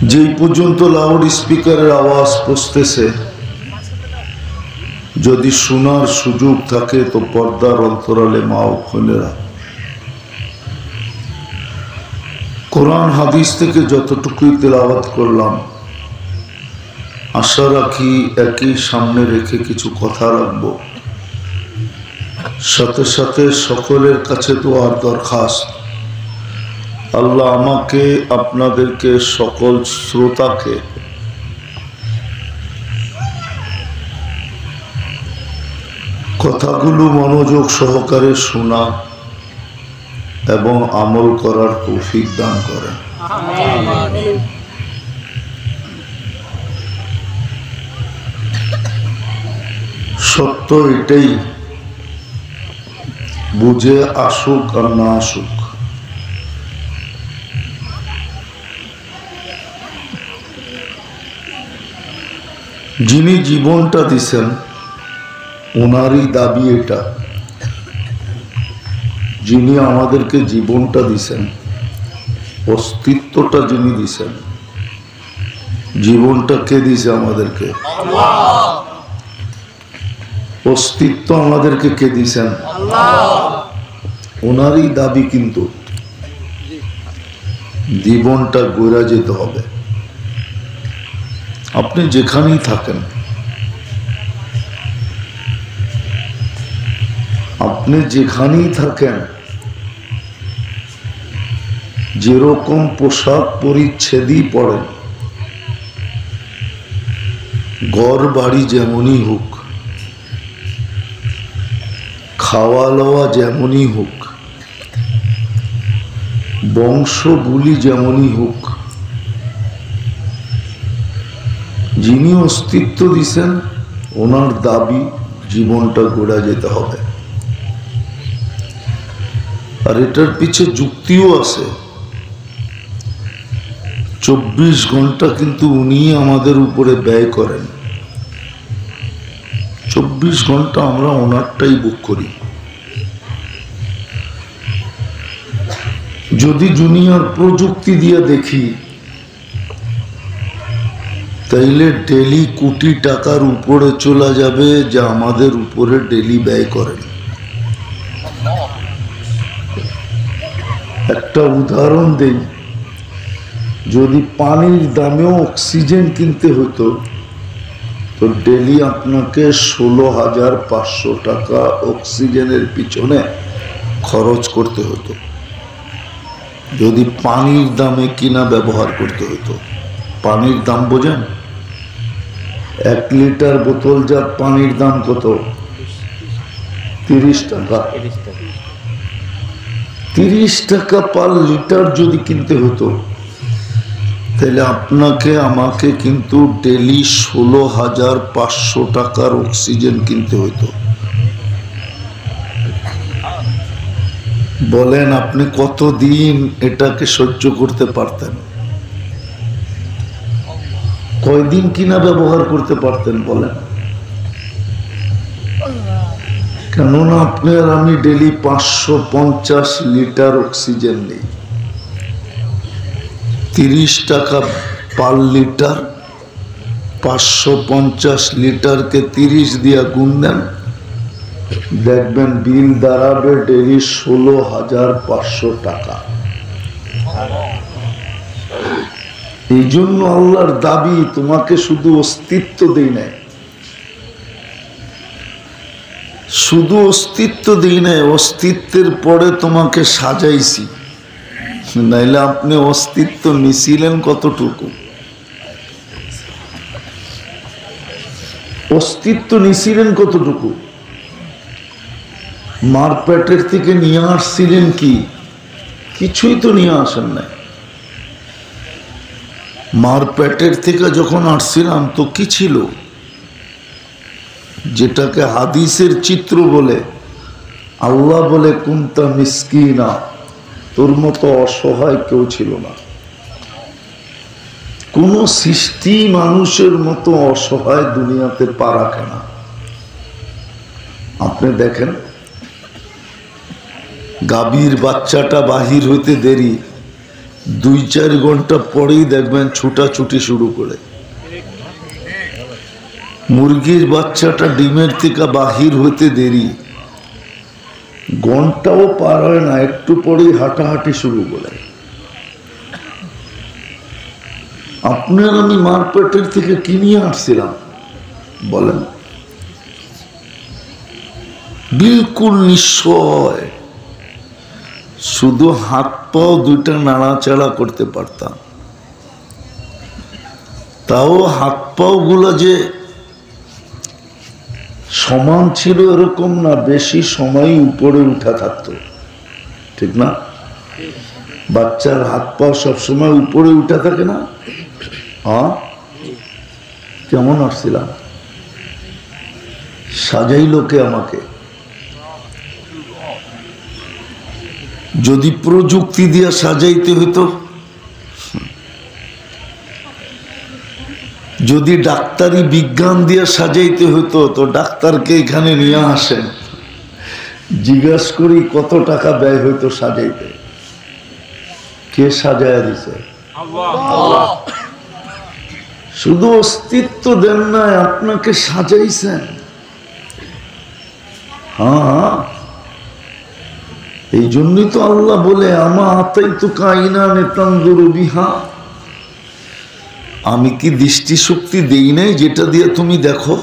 যেই পর্যন্ত লাউড স্পিকারের আওয়াজ পৌঁছতেছে, যদি শোনার সুযোগ থাকে তো পর্দার অন্তরালে মা ও বোনেরা কোরআন হাদিস থেকে যতটুকুই তেলাওয়াত করলাম, আশা রাখি একই সামনে রেখে কিছু কথা রাখব। সাথে সাথে সকলের কাছে দোয়ার দরখাস্ত, আল্লাহ আমাকে আপনাদেরকে সকল শ্রোতাকে কথাগুলো মনোযোগ সহকারে শোনা এবং আমল করার তৌফিক দান করেন। সত্য এটাই, বুঝে আসুক আর না আসুক, যিনি জীবনটা দিছেন ওনারই দাবি এটা। যিনি আমাদেরকে জীবনটা দিছেন, অস্তিত্বটা যিনি দিছেন, জীবনটা কে দিছে আমাদেরকে? অস্তিত্ব আমাদেরকে কে দিছেন? ওনারই দাবি, কিন্তু জীবনটা গড়া যেতে হবে। আপনি যেখানেই থাকেন, আপনি যেখানেই থাকেন, যেরকম পোশাক পরিচ্ছেদই পড়েন, ঘর বাড়ি যেমনই হোক, খাওয়া লওয়া যেমনই হোক, বংশগুলি যেমনই হোক, যিনি অস্তিত্ব দিছেন ওনার দাবি জীবনটা গড়া যেতে হবে। আর এটার পিছে যুক্তিও আছে। 24 ঘন্টা কিন্তু উনি আমাদের উপরে ব্যয় করেন। 24 ঘন্টা আমরা ওনারটাই বুক করি। যদি দুনিয়ার প্রযুক্তি দিয়ে দেখি, তাইলে ডেলি কোটি টাকার উপরে চলে যাবে যা আমাদের উপরে ডেলি ব্যয় করেন। একটা উদাহরণ দেই, যদি পানির দামেও অক্সিজেন কিনতে হতো তো ডেলি আপনাকে 16,500 টাকা অক্সিজেনের পিছনে খরচ করতে হতো। যদি পানির দামে কিনা ব্যবহার করতে হতো, পানির দাম বোঝেন? 1 লিটার বোতলজাত পানির দাম কত? 30 টাকা। 30 টাকা পার লিটার যদি কিনতে হতো, তাহলে আপনাকে আমাকে কিন্তু ডেলি 16,500 টাকার অক্সিজেন কিনতে হতো। বলেন আপনি কতদিন এটাকে সহ্য করতে পারতেন? কয়দিন কিনা ব্যবহার করতে পারতেন বলেন? কেননা আপনি আর আমি ডেলি 550 লিটার অক্সিজেন নেই। 30 টাকা পার লিটার, 550 লিটারকে 30 দিয়া গুণ দেন, দেখবেন বিল দাঁড়াবে ডেলি 16,500 টাকা। এই জন্য আল্লাহর দাবি, তোমাকে শুধু অস্তিত্ব দেই নাই, শুধু অস্তিত্ব দিই নাই, অস্তিত্বের পরে তোমাকে সাজাইছি। নাইলে আপনি অস্তিত্ব নিছিলেন কতটুকু? অস্তিত্ব নিছিলেন কতটুকু? মার পেটের থেকে নিয়ে আসছিলেন কি? কিছুই তো নিয়ে আসেন নাই। মার পেটের থেকে যখন আসছিলাম তো কি ছিল? যেটাকে হাদিসের চিত্র বলে, আল্লাহ বলে কুনতা মিসকিনা, তোর মতো অসহায় কেউ ছিল না। কোন সৃষ্টি মানুষের মতো অসহায় দুনিয়াতে পা রাখে না। আপনি দেখেন, গাভীর বাচ্চাটা বাহির হইতে দেরি, 2-4 ঘন্টা পরেই দেখবেন ছুটাছুটি শুরু করে। মুরগির বাচ্চাটা ডিমের থেকে বাহির হতে দেরি, ঘন্টাও পার হয় না, একটু পরেই হাঁটাহাঁটি শুরু করে। আপনার আমি মারপেটের থেকে কি নিয়ে আসছিলাম বলেন? বিলকুল নিঃসয়, শুধু হাত পাও দুইটা নাড়াচাড়া করতে পারতাম। তাও হাত পাও গুলা যে সমান ছিল এরকম না, বেশি সময় উপরে উঠা থাকতো, ঠিক না? বাচ্চার হাত পাও সবসময় উপরে উঠা থাকে না? হ্যাঁ, কেমন আসছিলাম? সাজাইল কে আমাকে? যদি প্রযুক্তি দিয়ে সাজাইতে হইতো, যদি ডাক্তারি বিজ্ঞান দিয়ে সাজাইতে হইতো, তো ডাক্তারকে এখানে নিয়ে আসেন, জিজ্ঞাস করি কত টাকা ব্যয় হইতো সাজাইতে। কে সাজায়া দিছে? আল্লাহ। শুধু অস্তিত্ব দেন নাই, আপনাকে সাজাইছেন। হ্যাঁ, এই জন্যই তো আল্লাহ বলে আমা আতাইতুকা আইনানে তানজুরু বিহা, আমি কি দৃষ্টিশক্তি দেই নাই যেটা দিয়ে তুমি দেখো?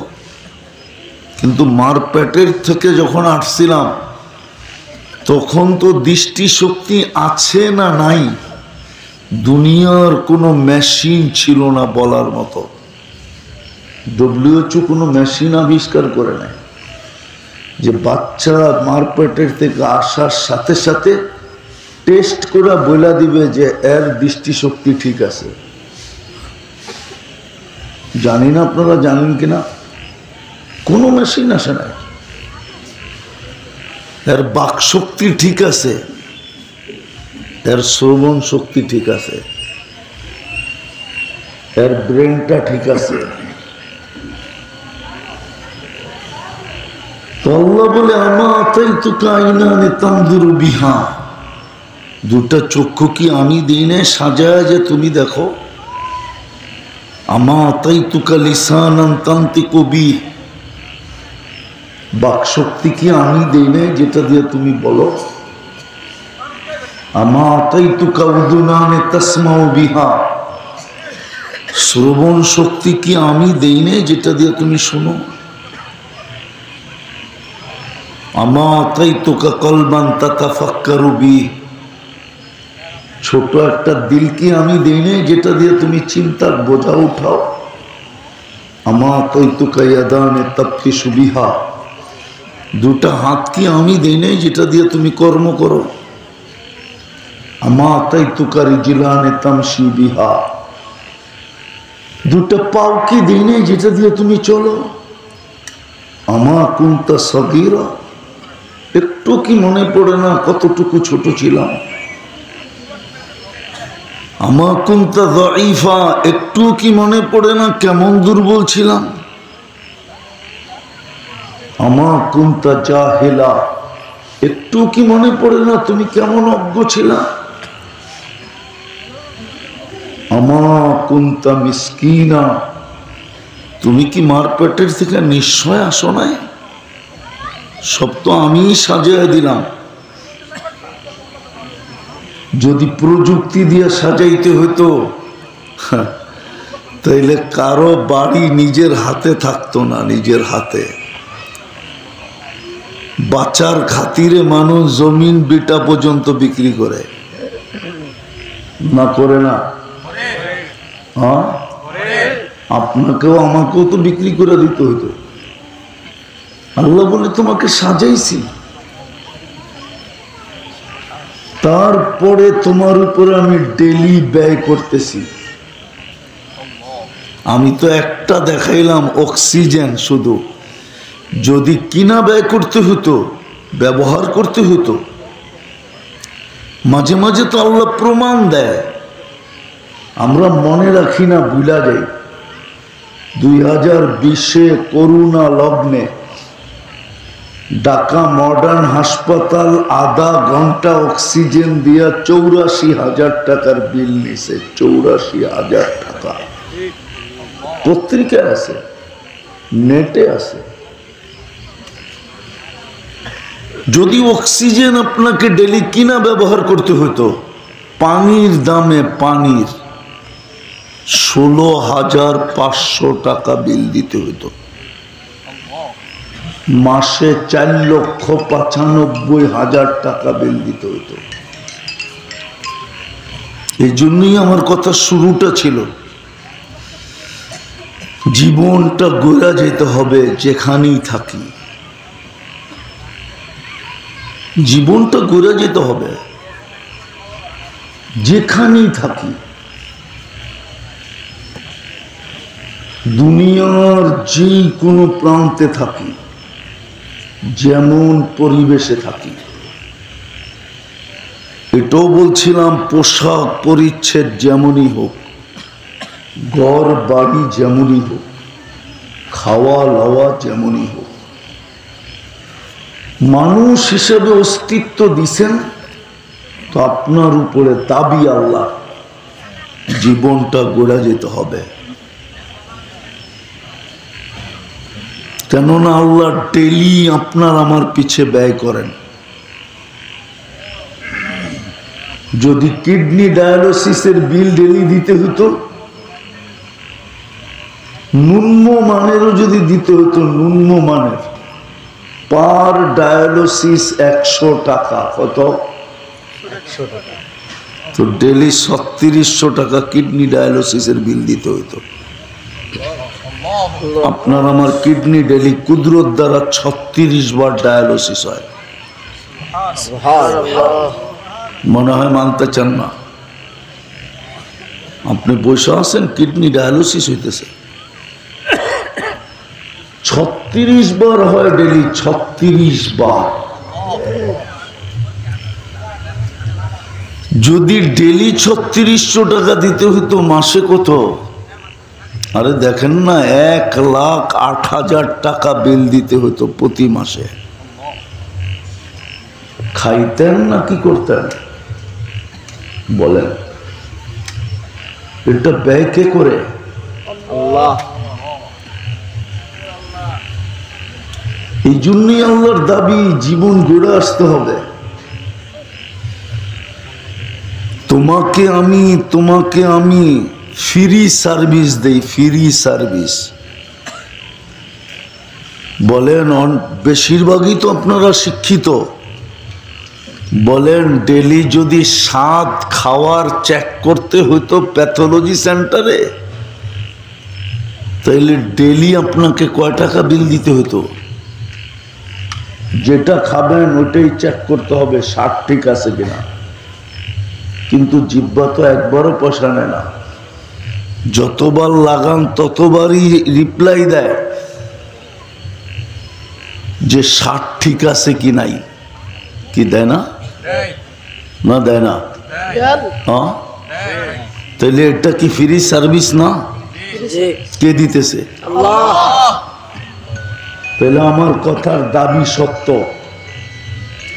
কিন্তু মার পেটের থেকে যখন আসছিলাম তখন তো দৃষ্টিশক্তি আছে না নাই, দুনিয়ার কোনো মেশিন ছিল না বলার মতো। WHO কোনো মেশিন আবিষ্কার করে নাই যে বাচ্চা মার পেটের থেকে আসার সাথে সাথে টেস্ট করে বলে দিবে যে এর দৃষ্টিশক্তি ঠিক আছে। জানি না আপনারা জানেন কিনা, কোনো মেশিন আসে নাই। এর বাক শক্তি ঠিক আছে, এর শ্রবণ শক্তি ঠিক আছে, এর ব্রেনটা ঠিক আছে। তো আল্লাহ বলে আমা আতাইতুকা আইনানে তানজুরু বিহা, দুটা চক্ষু কি আমি দিই না সাজায় যে তুমি দেখো? আমা আতাইতুকা লিসানান তানতিকু বিহি, বাক শক্তি কি আমি দেই না যেটা দিয়ে তুমি বলো? আমা আতাইতুকা উযুনানে তাসমাউ বিহা, শ্রবণ শক্তি কি আমি দেই না যেটা দিয়ে তুমি শোনো? আমা আতাইতুকা কলবান তাতাফাক্কারু বিহি, ছোট একটা দিল কি আমি দেই না যেটা দিয়ে তুমি চিন্তার বোঝা উঠাও? আমা আতাইতুকা ইয়াদানে তাবতিশু বিহা, দুটা হাত কি আমি দেই না যেটা দিয়ে তুমি কর্ম করো? আমা আতাইতুকা রিজলানে তামশি বিহা, দুটা পাও কি দেই না যেটা দিয়ে তুমি চলো? আমা কুনতা সগীরা, একটু কি মনে পড়ে না কতটুকু ছোট ছিলাম? আমা কুনতা যায়ীফা, একটু কি মনে পড়ে না কেমন দুর্বল ছিলাম? আমা কুনতা জাহিলা, একটু কি মনে পড়ে না তুমি কেমন অজ্ঞ ছিলা? আমা কুনতা মিসকিনা, তুমি কি মার পেটের থেকে নিশ্চয় আসো নাই? সব তো আমি সাজিয়ে দিলাম। যদি প্রযুক্তি দিয়ে সাজাইতে হইতো তাইলে কারো বাড়ি নিজের হাতে থাকতো না, নিজের হাতে। বাঁচার খাতিরে মানুষ জমিন বিটা পর্যন্ত বিক্রি করে, না করে না? হ্যাঁ, আপনাকেও আমাকেও তো বিক্রি করে দিতে হইতো। আল্লাহ বলে তোমাকে সাজাইছি, তারপরে তোমার উপরে আমি ডেলি ব্যয় করতেছি। আমি তো একটা দেখাইলাম অক্সিজেন, শুধু যদি কিনা ব্যয় করতে হতো, ব্যবহার করতে হতো। মাঝে মাঝে তো আল্লাহ প্রমাণ দেয়, আমরা মনে রাখি না, ভুলা যাই। 2020 করোনা লগ্নে ঢাকা মডার্ন হাসপাতাল আধা ঘন্টা অক্সিজেন দিয়া 84,000 টাকার বিল নিছে। 84,000 টাকা পত্রিকায় আছে, নেটে আছে। যদি অক্সিজেন আপনাকে ডেলি কিনা ব্যবহার করতে হতো, পানির দামে পানির 16,500 টাকা বিল দিতে হতো। মাসে 4,95,000 টাকা বিল দিতে হতো। এই জন্যই আমার কথা শুরুটা ছিল, জীবনটা গড়া যেতে হবে যেখানেই থাকি। জীবনটা গড়ে যেতে হবে যেখানেই থাকি। দুনিয়ার যে কোনো প্রান্তে থাকি, যেমন পরিবেশে থাকি। এটাও বলছিলাম, পোশাক পরিচ্ছদ যেমনই হোক, ঘর বাড়ি যেমনই হোক, খাওয়া লওয়া যেমনই হোক, মানুষ হিসেবে অস্তিত্ব দিছেন, তো আপনার উপরে দাবি আল্লাহ, জীবনটা গড়া যেতে হবে। কেননা আল্লাহ ডেলি আপনার আমার পিছে ব্যয় করেন। যদি কিডনি ডায়ালিসিসের বিল ডেলি দিতে হতো, ন্যূন মানেরও যদি দিতে হতো, ন্যূন মানের পার ডায়ালিসিস 100 টাকা। কত? 100 টাকা। তো ডেলি 3600 টাকা কিডনি ডায়ালিসিসের বিল দিতে হতো। আপনার আমার কিডনি ডেলি কুদরত দ্বারা 36 বার ডায়ালিসিস হয়। মনে হয় মানতে চান না। আপনি বসে আছেন, কিডনি ডায়ালিসিস হইতেছে 36 বার হয় ডেলি, 36 বার। যদি ডেলি 3600 টাকা দিতে হতো, মাসে কত? আরে দেখেন না, 1,08,000 টাকা বিল দিতে হতো প্রতি মাসে। খাইতেন না কি করতেন বলেন? এটা ব্যয় কে করে? আল্লাহ। এই জন্যই আল্লাহর দাবি, জীবন গড়ে আসতে হবে। তোমাকে আমি ফ্রি সার্ভিস দেই, ফ্রি সার্ভিস। বলেন, বেশিরভাগই তো আপনারা শিক্ষিত। বলেন, ডেলি যদি স্বাদ খাওয়ার চেক করতে হতো প্যাথোলজি সেন্টারে, তাহলে ডেলি আপনাকে কয় টাকা বিল দিতে হতো? যেটা খাবেন ওটাই চেক করতে হবে স্বাদ ঠিক আছে কিনা। কিন্তু জিহ্বা তো একবারও পয়সা নেয় না, যতবার লাগান ততবারই রিপ্লাই দেয় যে স্বাদ ঠিক আছে কি নাই। কি দেয় না? না দেয় না? হ্যাঁ, তাহলে এটা কি ফ্রি সার্ভিস না? কে দিতেছে? তাহলে আমার কথার দাবি সত্য।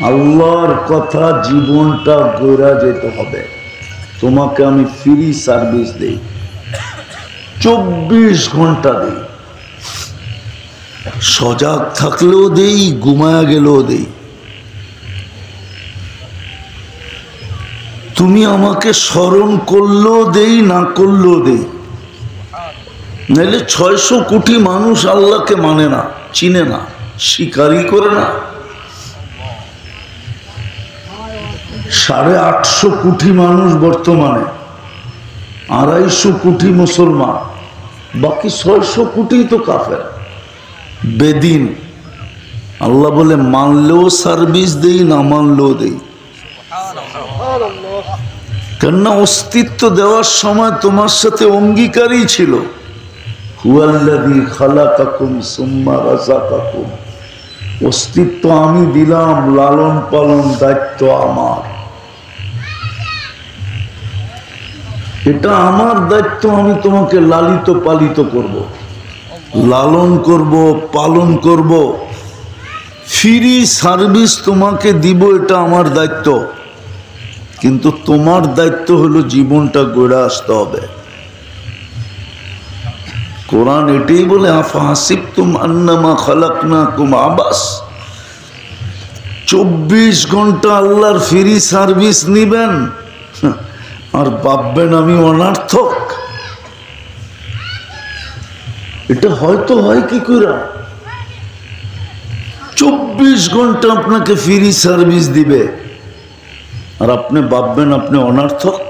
আল্লাহর কথা, জীবনটা গড়া যেতে হবে। তোমাকে আমি ফ্রি সার্ভিস দেই, 24 ঘন্টা দেই। সজাগ থাকলেও দেই, ঘুমায়া গেলেও দেই। তুমি আমাকে স্মরণ করলেও দেই, না করলেও দেই। নাহলে 600 কোটি মানুষ আল্লাহকে মানে না, চিনে না, স্বীকারই করে না। 850 কোটি মানুষ বর্তমানে, 250 কোটি মুসলমান, বাকি 600 কোটি তো কাফের বেদিন। আল্লাহ বলে, মানলেও সার্ভিস দেই, না মানলেও দেই। কেননা অস্তিত্ব দেওয়ার সময় তোমার সাথে অঙ্গীকারই ছিল, হুয়াল্লাযী খালাকাকুম সুম্মা রাযাকাকুম। অস্তিত্ব আমি দিলাম, লালন পালন দায়িত্ব আমার। এটা আমার দায়িত্ব, আমি তোমাকে লালিত পালিত করব, লালন করব, পালন করব। ফ্রি সার্ভিস তোমাকে দিব, এটা আমার দায়িত্ব, কিন্তু তোমার দায়িত্ব হলো জীবনটা গড়ে আসতে হবে। কোরআন এটাই বলে, আফাহাসিবতুম আন্নামা খালাকনাকুম আবাস। 24 ঘন্টা আল্লাহর ফ্রি সার্ভিস নিবেন আর ভাববেন আমি অনার্থক। এটা হয়তো হয় কি করে? 24 ঘন্টা আপনাকে ফ্রি সার্ভিস দিবে আর আপনি ভাববেন আপনি অনার্থক।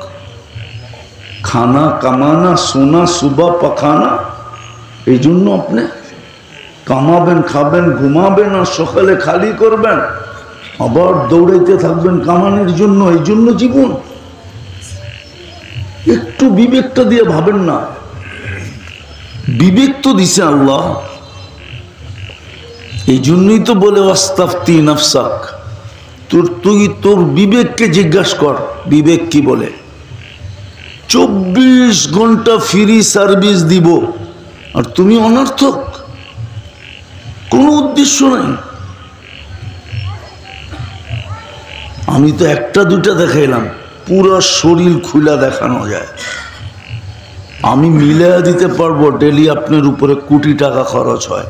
খানা কামানা সোনা সুবা পাখানা, এই জন্য আপনি কামাবেন, খাবেন, ঘুমাবেন আর সকালে খালি করবেন, আবার দৌড়াইতে থাকবেন কামানোর জন্য। এই জন্য জীবন। একটু বিবেকটা দিয়ে ভাবেন না। বিবেক তো দিছে আল্লাহ, এই জন্যই তো বলে ওয়াস্তাফতি নাফসাক, তুই তোর বিবেককে জিজ্ঞাসা কর বিবেক কি বলে। 24 ঘন্টা ফ্রি সার্ভিস দিব আর তুমি অনর্থক, কোনো উদ্দেশ্য নাই। আমি তো একটা দুটা দেখাইলাম, পুরো শরীর খুলা দেখানো যায়। আমি মিলিয়ে দিতে পারবো ডেলি আপনার উপরে কোটি টাকা খরচ হয়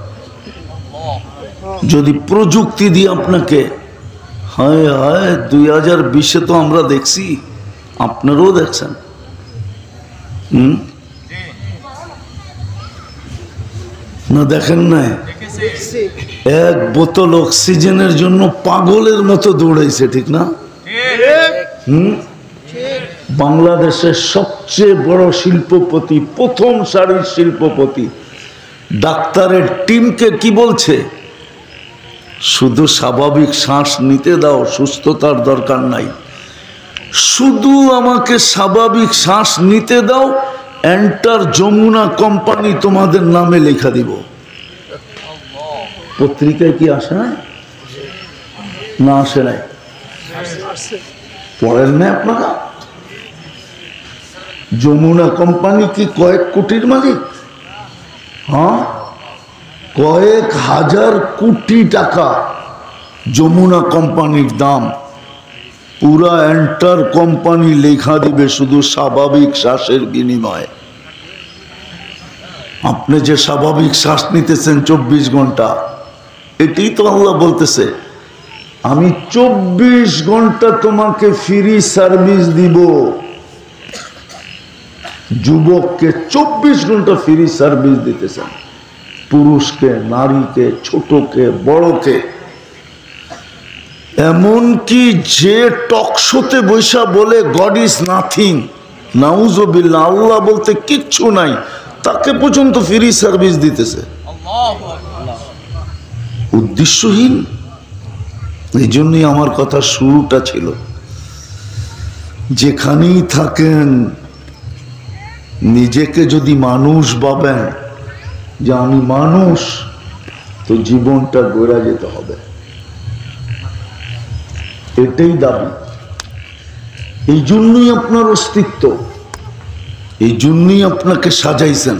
যদি প্রযুক্তি দিয়ে আপনাকে। হায় হায়, 2020-এ তো আমরা দেখছি, আপনারাও দেখছেন। না দেখেন নাই? এক বোতল অক্সিজেনের জন্য পাগলের মতো দৌড়াইছে, ঠিক না? বাংলাদেশের সবচেয়ে বড় শিল্পপতি, প্রথম সারির শিল্পপতি, ডাক্তারের টিমকে কি বলছে? শুধু স্বাভাবিক শ্বাস নিতে দাও, সুস্থতার দরকার নাই, শুধু আমাকে স্বাভাবিক শ্বাস নিতে দাও, এন্টার যমুনা কোম্পানি তোমাদের নামে লেখা দিব। পত্রিকায় কি আসে নাই? না আসে নাই? পড়েন না আপনারা? যমুনা কোম্পানি কি কয়েক কোটির মালিক? হ্যাঁ, কয়েক হাজার কোটি টাকা যমুনা কোম্পানির দাম। পুরা এন্টার কোম্পানি লেখা দিবে শুধু স্বাভাবিক শ্বাসের বিনিময়ে। আপনি যে স্বাভাবিক শ্বাস নিতেছেন 24 ঘন্টা, এটাই তো আল্লাহ বলতেছে আমি 24 ঘন্টা তোমাকে ফ্রি সার্ভিস দিব। যুবককে 24 ঘন্টা ফ্রি সার্ভিস দিতেছেন, পুরুষকে, নারীকে, ছোটকে, বড়কে। এমনকি যে টকশোতে বৈশা বলে গড ইজ নাথিং, নাউজুবিল্লাহ, আল্লাহ বলতে কিচ্ছু নাই, তাকে পর্যন্ত ফ্রি সার্ভিস দিতেছে। উদ্দেশ্যহীন। এই জন্যই আমার কথা শুরুটা ছিল, যেখানেই থাকেন নিজেকে যদি মানুষ ভাবেন যে আমি মানুষ, তো জীবনটা গড়া যেতে হবে, এটাই দাবি। এই জন্যই আপনার অস্তিত্ব, এই জন্যই আপনাকে সাজাইছেন।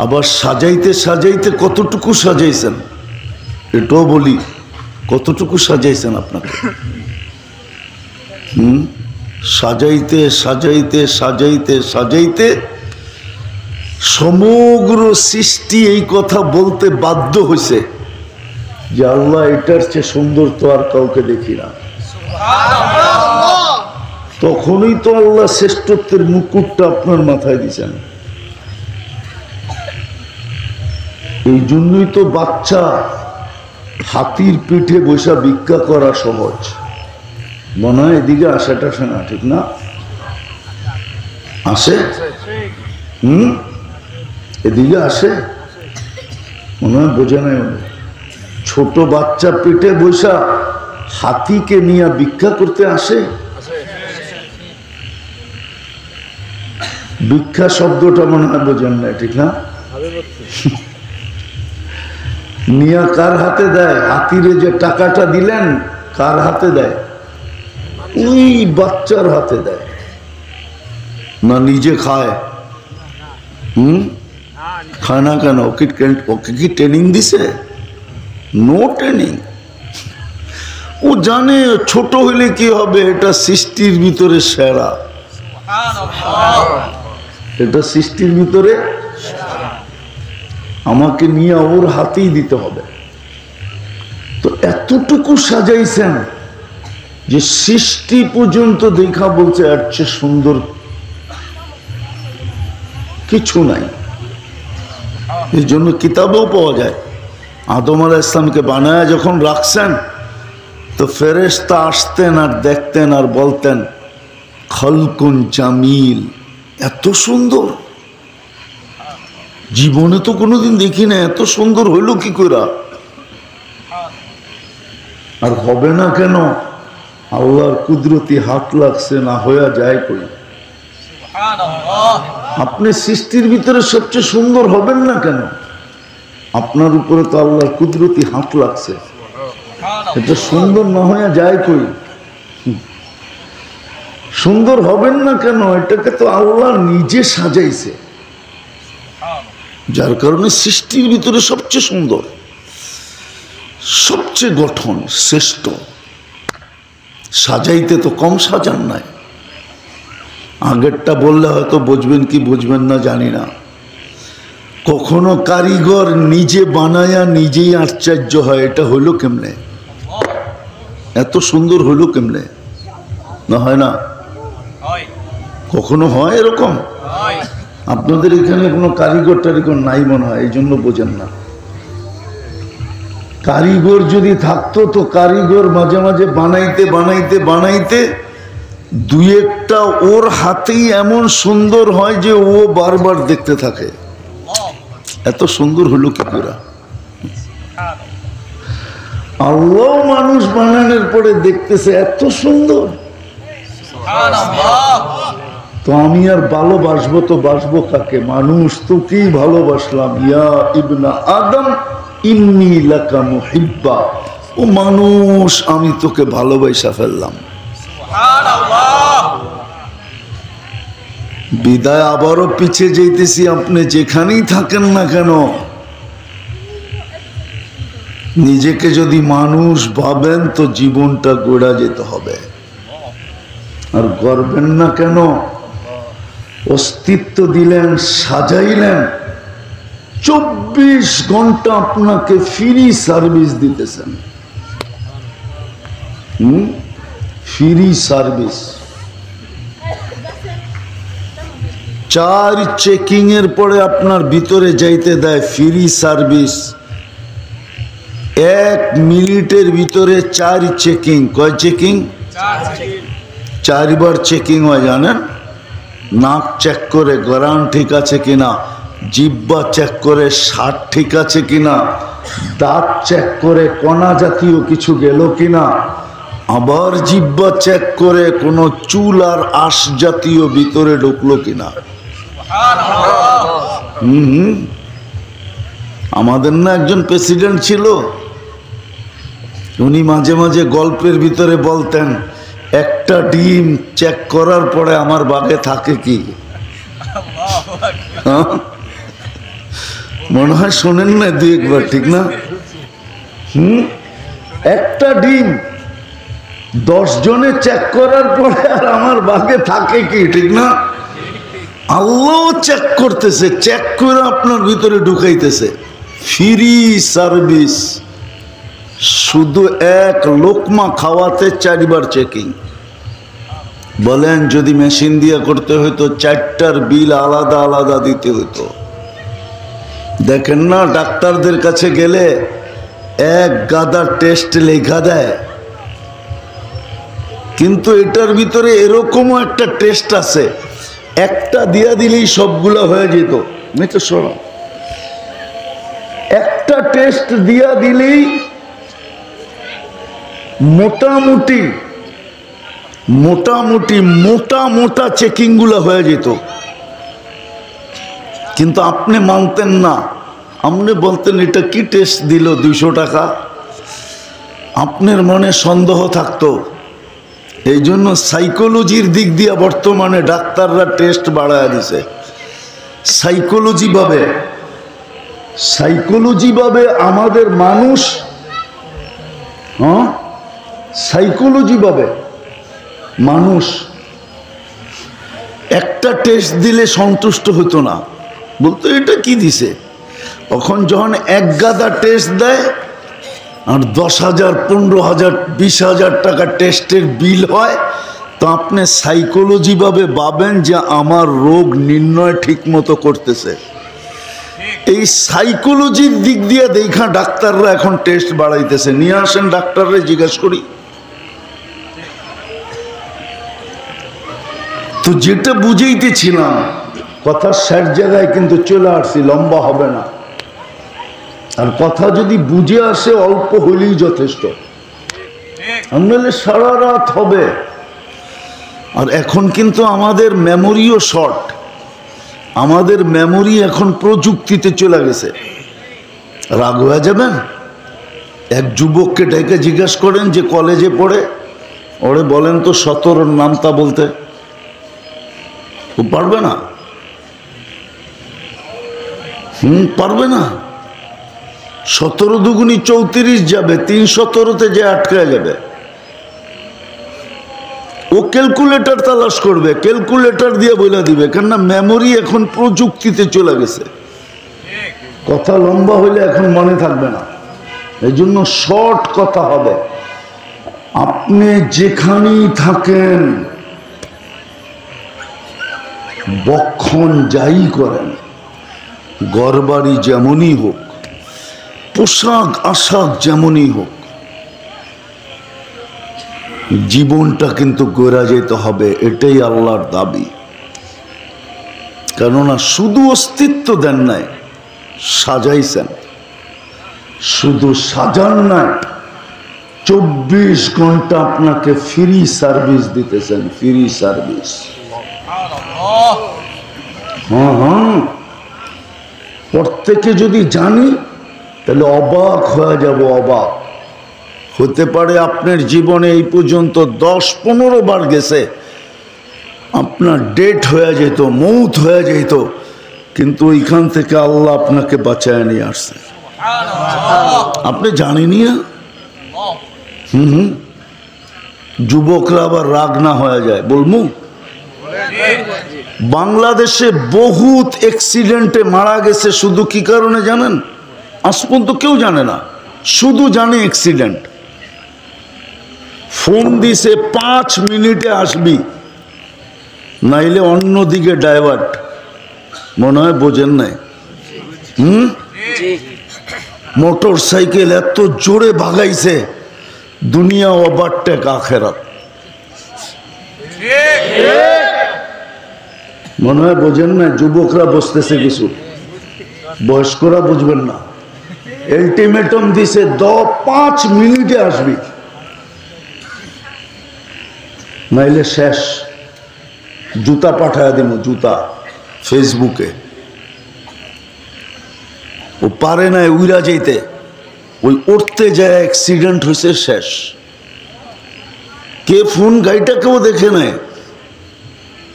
আবার সাজাইতে সাজাইতে কতটুকু সাজাইছেন এটাও বলি, কতটুকু সাজাইছেন আপনাকে। সাজাইতে সাজাইতে সাজাইতে সাজাইতে সমগ্র সৃষ্টি এই কথা বলতে বাধ্য হয়েছে যে আল্লাহ এটার চেয়ে সুন্দর তো আর কাউকে দেখি না। তখনই তো আল্লাহ শ্রেষ্ঠত্বের মুকুটটা আপনার মাথায় দিয়েছেন। এই জন্যই তো বাচ্চা হাতির পিঠে বসা ভিক্ষা করা সহজ মনে হয়। এদিকে আসাটা শোনা ঠিক না? আসে? এদিকে আসে মনে হয়, বোঝে নাই। ছোট বাচ্চা পেটে বসা হাতিকে নিয়ে ভিক্ষা করতে আসে। ভিক্ষা শব্দটা মনে হয় বোঝেন না, ঠিক না? নিয়া কার হাতে দেয়? হাতিরে যে টাকাটা দিলেন কার হাতে দেয়? ওই বাচ্চার হাতে দেয় না, নিজে খায়? খায় না কেন? ওকে কি ট্রেনিং দিছে? No training. ও জানে ছোট হইলে কি হবে, এটা সৃষ্টির ভিতরে সেরা, এটা সৃষ্টির ভিতরে আমাকে নিয়ে ওর হাতেই দিতে হবে। তো এতটুকু সাজাইছেন যে সৃষ্টি পর্যন্ত দেখা বলছে এর চেয়ে সুন্দর কিছু নাই। এই জন্য কিতাবেও পাওয়া যায়, আদম আলাইহিস সালামকে বানায় যখন রাখছেন তো ফেরেশতা আসতেন আর দেখতেন আর বলতেন খলকুন জামিল, এত সুন্দর, জীবনে তো কোনোদিন দেখি না, এত সুন্দর হইল কি করে? আর হবে না কেন? আল্লাহর কুদরতি হাত লাগছে, না হইয়া যায় কই? আপনি সৃষ্টির ভিতরে সবচেয়ে সুন্দর হবেন না কেন? আপনার উপরে তো আল্লাহর কুদরতি হাত লাগছে, এটা সুন্দর না হইয়া যায় কই? সুন্দর হবেন না কেন? এটাকে তো আল্লাহ নিজে সাজাইছে, যার কারণে সৃষ্টির ভিতরে সবচেয়ে সুন্দর, সবচেয়ে গঠন শ্রেষ্ঠ। সাজাইতে তো কম সাজান নাই। আগেরটা বললে হয়তো বুঝবেন কি বুঝবেন না জানি না। কখনো কারিগর নিজে বানায়া নিজেই আশ্চর্য হয়, এটা হইল কেমনে, এত সুন্দর হইল কেমনে? না হয় না? কখনো হয় এরকম? আপনাদের এখানে কোনো কারিগর টারিগর নাই মনে হয়, এই জন্য বোঝেন না। কারিগর যদি থাকতো তো কারিগর মাঝে মাঝে বানাইতে বানাইতে বানাইতে দুই একটা ওর হাতেই এমন সুন্দর হয় যে ও বারবার দেখতে থাকে, এত সুন্দর হলো কি করে? আল্লাহ মানুষ বানানোর পরে দেখতেছে এত সুন্দর, তো আমি আর ভালোবাসবো তো বাসবো কাকে? মানুষ তো কি ভালোবাসলাম, ইয়া ইবনা আদম ইন্নী লাকা মুহিব্বা, ও মানুষ আমি তোকে ভালোবাসা ফেললাম। বিদায় আবারও পিছিয়ে যাইতেছি। আপনি যেখানেই থাকেন না কেন, নিজেকে যদি মানুষ ভাবেন তো জীবনটা গোড়া যেতে হবে। আর গড়বেন না কেন? অস্তিত্ব দিলেন, সাজাইলেন, 24 ঘন্টা আপনাকে ফ্রি সার্ভিস দিতেছেন। Free service. 4 চেকিং এর পরে আপনার ভিতরে যাইতে দেয় ফ্রি সার্ভিস। 1 মিনিটের ভিতরে 4 চেকিং। কয় চেকিং? 4 বার চেকিং হয় জানেন। নাক চেক করে গরান ঠিক আছে কিনা, জিহ্বা চেক করে স্বাদ ঠিক আছে কিনা, দাঁত চেক করে কণা জাতীয় কিছু গেল কিনা, আবার জিহ্বা চেক করে কোনো চুল আর আঁশ জাতীয় ভিতরে ঢুকলো কিনা। আমাদের না একজন প্রেসিডেন্ট ছিল, উনি মাঝে মাঝে গল্পের ভিতরে বলতেন একটা ডিম চেক করার পরে আমার বাগে থাকে কি? মনে হয় শোনেন না 2-1 বার, ঠিক না? একটা ডিম 10 জনে চেক করার পরে আর আমার বাগে থাকে কি, ঠিক না? আল্লাহ চেক করতেছে, চেক করে আপনার ভিতরে ঢুকাইতেছে। Free service. শুধু 1 লোকমা খাওয়াতে 4 বার চেকিং। বলেন যদি মেশিন দিয়ে করতে হইতো 4টার বিল আলাদা আলাদা দিতে হইতো। দেখেন না ডাক্তারদের কাছে গেলে 1 গাদা টেস্ট লেখা দেয়, কিন্তু এটার ভিতরে এরকমও একটা টেস্ট আছে, একটা দিয়া দিলেই সবগুলা হয়ে যেত। তো শোনো, একটা টেস্ট দিয়া দিলেই মোটামুটি মোটা মোটা চেকিং গুলা হয়ে যেত। কিন্তু আপনি মানতেন না, আপনি বলতেন এটা কি টেস্ট দিল 200 টাকা। আপনার মনে সন্দেহ থাকতো। এই জন্য সাইকোলজির দিক দিয়ে বর্তমানে ডাক্তাররা টেস্ট বাড়ায় দিছে। সাইকোলজি ভাবে আমাদের মানুষ হ্যাঁ, সাইকোলজি ভাবে মানুষ একটা টেস্ট দিলে সন্তুষ্ট হতো না, বলতো এটা কি দিছে। তখন যখন এক গাদা টেস্ট দেয় আর 10,000, 15,000, 20,000 টাকা টেস্টের বিল হয়, তো আপনি সাইকোলজি ভাবে ভাবেন যে আমার রোগ নির্ণয় ঠিক মতো করতেছে। এই সাইকোলজির দিক দিয়ে দেখা ডাক্তাররা এখন টেস্ট বাড়াইতেছে। নিয়ে আসেন ডাক্তাররা, জিজ্ঞাসা করি। তো যেটা বুঝাইতেছিলাম, কথা শেষ জায়গায় কিন্তু চলে আসছি, লম্বা হবে না। আর কথা যদি বুঝে আসে অল্প হলেই যথেষ্ট, নাহলে সারা রাত হবে। আর এখন কিন্তু আমাদের মেমোরিও শর্ট, আমাদের মেমোরি এখন প্রযুক্তিতে চলে গেছে। রাগ হয়ে যাবেন, এক যুবককে ডেকে জিজ্ঞাসা করেন যে কলেজে পড়ে, ওরে বলেন তো 17 নামটা বলতে, ও পারবে না। পারবে না। 17 দুগুনি 34 যাবে, 317-তে যে আটকায় যাবে। ও ক্যালকুলেটর তালাশ করবে, ক্যালকুলেটর দিয়ে বলে দিবে, কেননা মেমোরি এখন প্রযুক্তিতে চলে গেছে। কথা লম্বা হইলে এখন মনে থাকবে না, এই জন্য শর্ট কথা হবে। আপনি যেখানেই থাকেন, বক্ষণ যাই করেন, ঘরবাড়ি যেমনই হোক, পোশাক আশাক যেমনই হোক, জীবনটা কিন্তু গড়া যেতে হবে। এটাই আল্লাহর দাবি। কেননা শুধু অস্তিত্ব দেন নাই, সাজাইছেন। শুধু সাজান নাই, 24 ঘন্টা আপনাকে ফ্রি সার্ভিস দিতেছেন, ফ্রি সার্ভিস। হ্যাঁ, প্রত্যেকে যদি জানি তাহলে অবাক হয়ে যাব। অবাক হতে পারে আপনার জীবনে এই পর্যন্ত 10-15 বার গেছে, আপনার ডেট হয়ে যেত, মৌত হয়ে যেত, কিন্তু ওইখান থেকে আল্লাহ আপনাকে বাঁচায় নিয়ে আসছে। আপনি জানেনি। যুবকরা আবার রাগ না হয়ে যায়, বলবো বাংলাদেশে বহুত অ্যাক্সিডেন্টে মারা গেছে। শুধু কি কারণে জানেন? আজ পর্যন্ত কেউ জানে না, শুধু জানে অ্যাক্সিডেন্ট। ফোন দিছে 5 মিনিটে আসবি, নাইলে অন্যদিকে ডাইভার্ট। মনে হয় বোঝেন নাই। মোটর সাইকেল এত জোরে ভাগাইছে, দুনিয়া ওভারটেক আখেরাত। মনে হয় বোঝেন না। যুবকরা বসতেছে কিছু, বয়স্করা বুঝবেন না। আলটিমেটাম দিছে 5 মিনিটে আসবি, নাইলে শেষ। জুতা পাঠায় দিব, জুতা ফেসবুকে। ও পারে না উইরা যেতে, ওই উঠতে যায় অ্যাক্সিডেন্ট হয়েছে, শেষ। কে ফোন গাড়িটা কেউ দেখে নেয়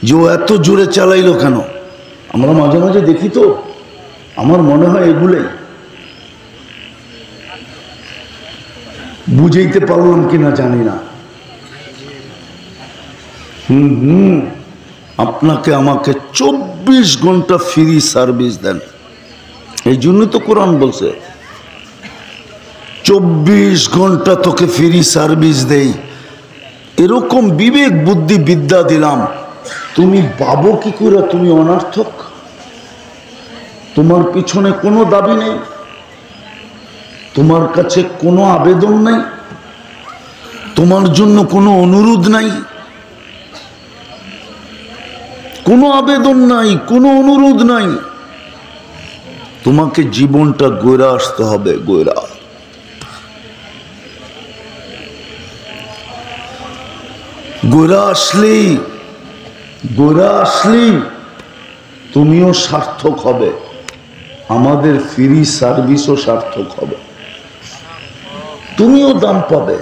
যে ও এত জোরে চালাইলো কেন। আমরা মাঝে মাঝে দেখি, তো আমার মনে হয় এগুলোই বুঝাইতে পারলাম কিনা জানি না। আপনাকে আমাকে 24 ঘন্টা ফ্রি সার্ভিস দেন। এই জন্য তো কোরআন বলছে 24 ঘন্টা তোকে ফ্রি সার্ভিস দেই। এরকম বিবেক বুদ্ধি বিদ্যা দিলাম, তুমি ভাবো কি করে তুমি অনার্থক? তোমার পিছনে কোনো দাবি নেই, তোমার কাছে কোনো আবেদন নাই, তোমার জন্য কোনো অনুরোধ নাই, কোনো আবেদন নাই, কোনো অনুরোধ নাই। তোমাকে জীবনটা গড়ে আসতে হবে, গড়ে আসলেই তুমিও সার্থক হবে, আমাদের ফ্রি সার্ভিসও সার্থক হবে, তুমিও দাম পাবে।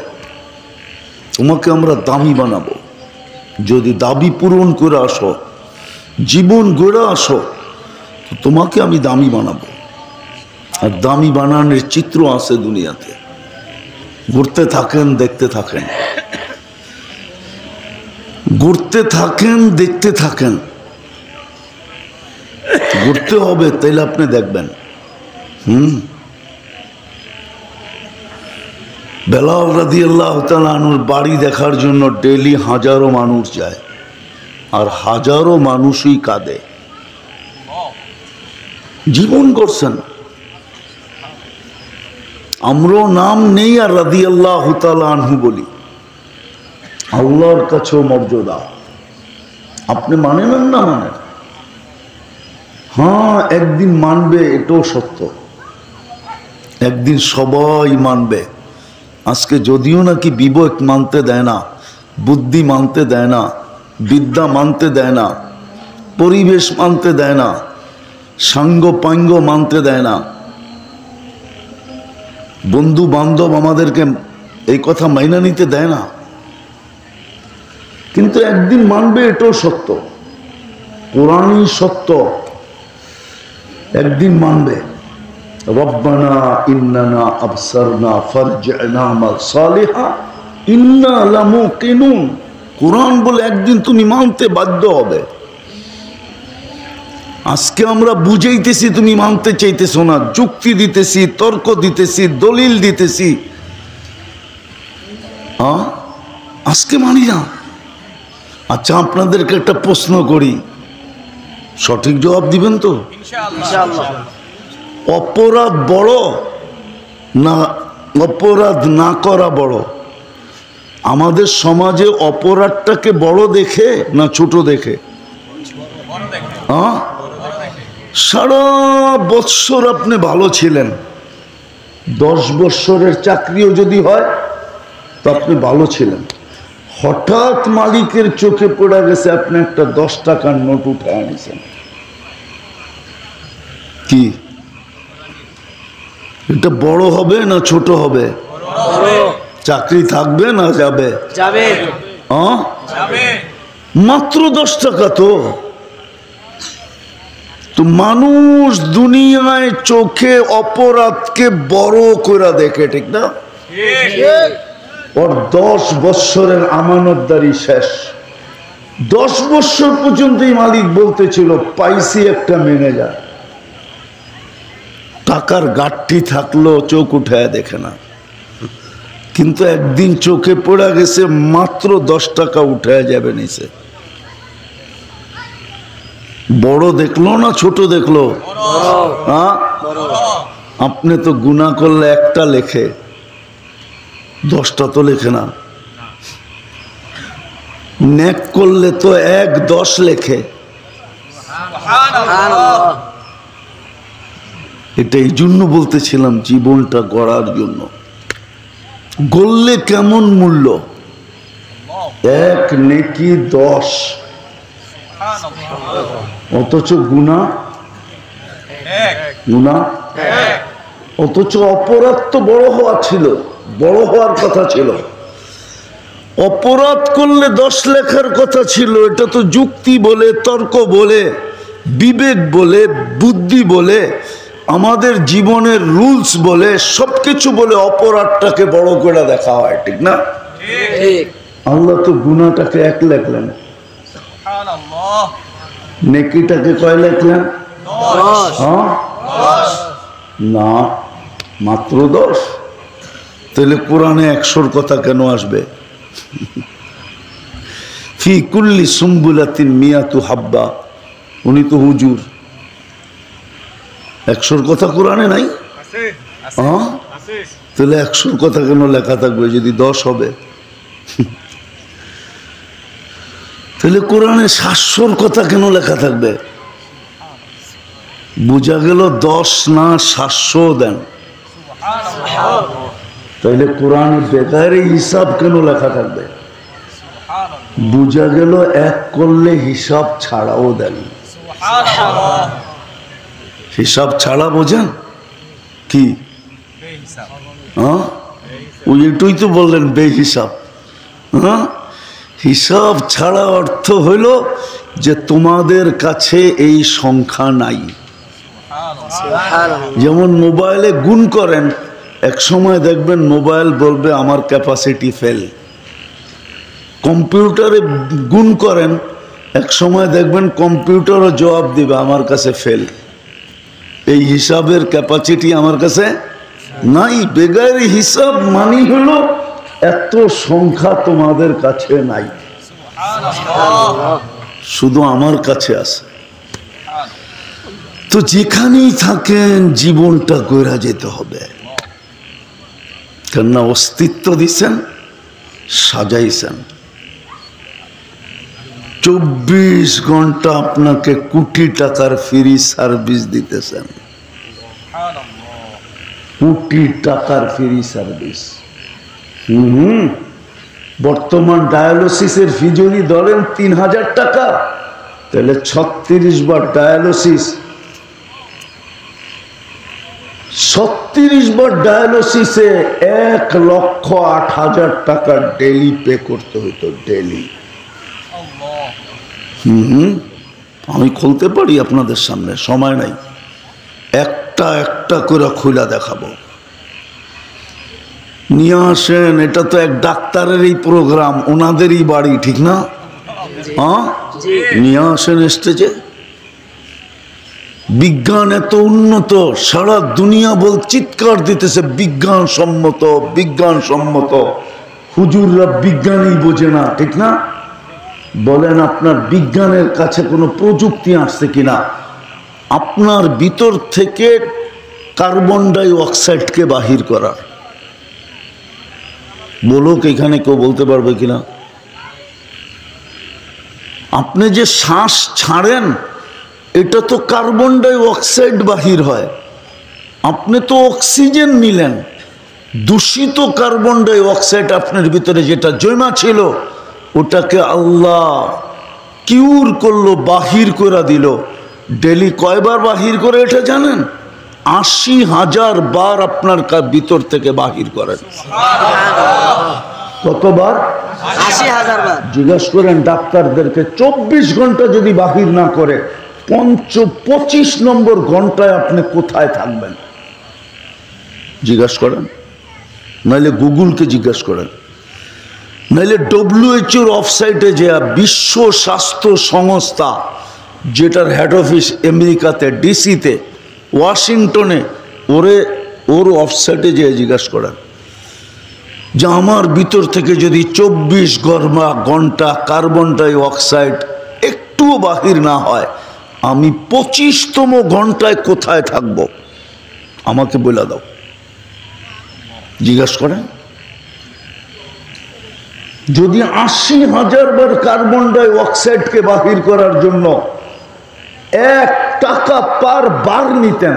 তোমাকে আমরা দামি বানাবো। যদি দাবি পূরণ করে আসো, জীবন গড়ে আসো, তো তোমাকে আমি দামি বানাবো। আর দামি বানানোর চিত্র আছে দুনিয়াতে। ঘুরতে থাকেন, দেখতে থাকেন, ঘুরতে থাকেন, দেখতে থাকেন। ঘুরতে হবে, তাইলে আপনি দেখবেন। বেলাল রাদিয়াল্লাহু তাআলা আনহুর বাড়ি দেখার জন্য ডেইলি হাজারো মানুষ যায়, আর হাজারো মানুষই কাঁদে। জীবন করছেন, আমরাও নাম নেই আর রাদিয়াল্লাহু তাআলা আনহু বলি। আল্লাহর কাছেও মর্যাদা। আপনি মানেন না মানেন? হ্যাঁ, একদিন মানবে, এটাও সত্য। একদিন সবাই মানবে। আজকে যদিও নাকি বিবেক মানতে দেয় না, বুদ্ধি মানতে দেয় না, বিদ্যা মানতে দেয় না, পরিবেশ মানতে দেয় না, সাঙ্গ পাঙ্গ মানতে দেয় না, বন্ধু বান্ধব আমাদেরকে এই কথা মাইনা নিতে দেয় না, কিন্তু একদিন মানবে, এটাও সত্য। কোরআনই সত্য, একদিন মানবে। রব্বানা ইন্নানা আবসারনা ফারজি'না আমাল সালিহা ইন্না লামুকিনুন। কোরআন বলে একদিন তুমি মানতে বাধ্য হবে। আজকে আমরা বুঝাইতেছি, তুমি মানতে চাইতেছো না, যুক্তি দিতেছি, তর্ক দিতেছি, দলিল দিতেছি, আজকে মানি না। আচ্ছা, আপনাদেরকে একটা প্রশ্ন করি, সঠিক জবাব দিবেন তো? ইনশাআল্লাহ। অপরাধ বড় না অপরাধ না করা বড়? আমাদের সমাজে অপরাধটাকে বড় দেখে না ছোট দেখে? সারা বৎসর আপনি ভালো ছিলেন, 10 বৎসরের চাকরিও যদি হয় তো আপনি ভালো ছিলেন, হঠাৎ মালিকের চোখে পড়ে গেছে আপনি একটা 10 টাকার নোট উঠে আনিছেন, কি এটা বড় হবে না ছোট হবে? চাকরি থাকবে না যাবে? মাত্র 10 টাকা তো। তো মানুষ দুনিয়ায় চোখে অপরাধকে বড় করে দেখে, ঠিক না? ওর 10 বৎসরের আমানতদারি শেষ। 10 বৎসর পর্যন্তই মালিক বলতেছিল পাইছি একটা ম্যানেজার, টাকার গাঠটি থাকলো চোখ উঠায় দেখে না, কিন্তু একদিন চোখে পড়ে গেছে মাত্র 10 টাকা উঠায় যাবে নিচে। বড় দেখলো না ছোট দেখলো? আপনি তো গুনাহ করলে একটা লেখে, 10টা তো লেখে না। নেক করলে তো 1-10 লেখে। এটা এই জন্য বলতেছিলাম, জীবনটা গড়ার জন্য। গড়লে কেমন মূল্য? 1 নেকি 10, অথচ গুনাহ অথচ অপরাধ তো বড় হওয়া ছিল, বড় হওয়ার কথা ছিল। অপরাধ করলে 10 লেখার কথা ছিল। এটা তো যুক্তি বলে, তর্ক বলে, বিবেক বলে, বুদ্ধি বলে, আমাদের জীবনের রুলস বলে, সবকিছু বলে অপরাধটাকে বড় করে দেখা হয়, ঠিক না? আল্লাহ তো গুনাহটাকে 1 লেখলেন, নেকিটাকে কয় লেখলেন? 10। না, মাত্র 10। তাহলে কোরআনে 100-র কথা কেন আসবে? ফি কুল্লি সুম্বুলাতিন মিয়াতু হাব্বা। উনি তো হুজুর, 100-র কথা কোরআনে নাই? তাহলে 100-র কথা কেন লেখা থাকবে যদি 10 হবে? তাহলে কোরআনে 700-র কথা কেন লেখা থাকবে? বোঝা গেল 10 না 700 দেন। তাহলে কোরআনে বেকারে হিসাব কেন লেখা থাকবে? বোঝা গেল 1 করলে হিসাব ছাড়াও দেন। হিসাব ছাড়া বোঝেন কি? ওই একটুই তো বললেন বেহিসাব। হিসাব ছাড়া অর্থ হইল যে তোমাদের কাছে এই সংখ্যা নাই। যেমন মোবাইলে গুণ করেন, এক সময় দেখবেন মোবাইল বলবে আমার ক্যাপাসিটি ফেল। কম্পিউটারে গুণ করেন, এক সময় দেখবেন কম্পিউটারও জবাব দিবে আমার কাছে ফেল। এই হিসাবের ক্যাপাসিটি আমার কাছে নাই। বেগার হিসাব মানি হলো এত সংখ্যা তোমাদের কাছে নাই, শুধু আমার কাছে আছে। তো যেখানেই থাকেন জীবনটা গড়া যেতে হবে, কেননা অস্তিত্ব দিছেন, সাজাইছেন। 24 ঘন্টা আপনাকে কোটি টাকার ফ্রি সার্ভিস দিতেছেন, কোটি টাকার ফ্রি সার্ভিস। বর্তমান ডায়ালিসিসের ফি যদি ধরেন 3000 টাকা, তাহলে 36 বার ডায়ালিসিস, 36 বার ডায়ালিসিসে 1,08,000 টাকা ডেলি পে করতে হতো, ডেলি। আমি খুলতে পারি আপনাদের সামনে, সময় নাই, একটা একটা করে খুলে দেখাবো। নিয়ে আসেন, এটা তো এক ডাক্তারেরই প্রোগ্রাম, ওনাদেরই বাড়ি, ঠিক না? হ্যাঁ, নিয়ে আসেন স্টেজে। বিজ্ঞান এত উন্নত, সারা দুনিয়া চিৎকার দিতেছে বিজ্ঞান সম্মত, বিজ্ঞান সম্মত। হুজুররা বিজ্ঞানী বোঝে না, ঠিক না? বলেন আপনার বিজ্ঞানের কাছে কোনো প্রযুক্তি আসছে কিনা আপনার ভিতর থেকে কার্বন ডাই অক্সাইডকে বাহির করার? বলুক এখানে কেউ বলতে পারবে কিনা? আপনি যে শ্বাস ছাড়েন, এটা তো কার্বন ডাই অক্সাইড বাহির হয়, আপনি তো অক্সিজেন নিলেন। দূষিত কার্বন ডাই অক্সাইড আপনার ভিতরে যেটা জমা ছিল, ওটাকে আল্লাহ কিউর করলো, বাহির করে দিল। ডেলি কয়বার বাহির করে এটা জানেন? 80,000 বার আপনার ভিতর থেকে বাহির করেন। কতবার? 80,000 বার। জিজ্ঞাসা করেন ডাক্তারদেরকে, 24 ঘন্টা যদি বাহির না করে, 25 নম্বর ঘন্টায় আপনি কোথায় থাকবেন? জিজ্ঞাসা করেন, নাইলে গুগলকে জিজ্ঞাসা করেন, নাইলে WHO ওয়েবসাইটে যে বিশ্ব স্বাস্থ্য সংস্থা, যেটার হেড অফিস আমেরিকাতে, ডিসিতে, ওয়াশিংটনে, ওর ওয়েবসাইটে যে জিজ্ঞাসা করেন যে আমার ভিতর থেকে যদি 24 ঘন্টা কার্বন ডাই অক্সাইড একটুও বাহির না হয়, আমি 25তম ঘন্টায় কোথায় থাকব? আমাকে বলে দাও। জিজ্ঞাসা করেন, যদি 80,000 বার কার্বন ডাই অক্সাইডকে বাহির করার জন্য 1 টাকা পার বার নিতেন,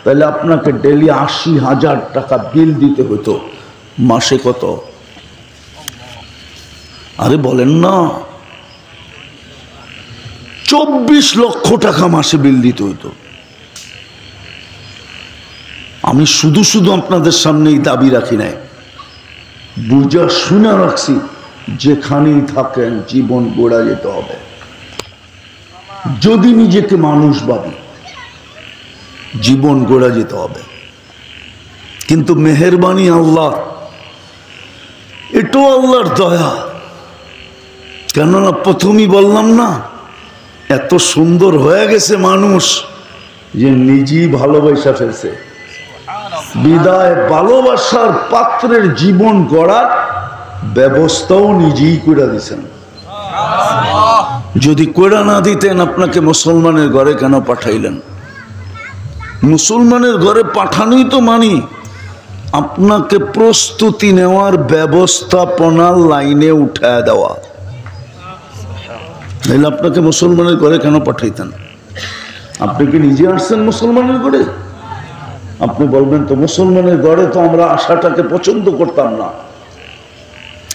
তাহলে আপনাকে ডেলি 80,000 টাকা বিল দিতে হতো। মাসে কত? আরে বলেন না, 24 লক্ষ টাকা মাসে বিল দিতে হতো। আমি শুধু শুধু আপনাদের সামনে এই দাবি রাখি নাই, বুঝা শুনে রাখছি, যেখানেই থাকেন জীবন গড়া যেতে হবে। যদি নিজেকে মানুষ ভাবি, জীবন গড়া যেতে হবে। কিন্তু মেহেরবানি আল্লাহ, এটাও আল্লাহর দয়া। কেননা প্রথমেই বললাম না, এত সুন্দর হয়ে গেছে মানুষ যে নিজেই ভালোবাসা ফেলছে। বিদায় ভালোবাসার পাত্রের জীবন গড়ার ব্যবস্থাও নিজেই করে দিছেন। যদি করে না দিতেন, আপনাকে মুসলমানের ঘরে কেন পাঠাইলেন? মুসলমানের ঘরে পাঠানোই তো মানি আপনাকে প্রস্তুতি নেওয়ার ব্যবস্থাপনার লাইনে উঠায় দেওয়া। তাহলে আপনাকে মুসলমানের ঘরে কেন পাঠাইতেন? আপনি কি নিজে আসছেন মুসলমানের ঘরে? আপনি বলবেন তো মুসলমানের ঘরে তো আমরা আশাটাকে পছন্দ করতাম না।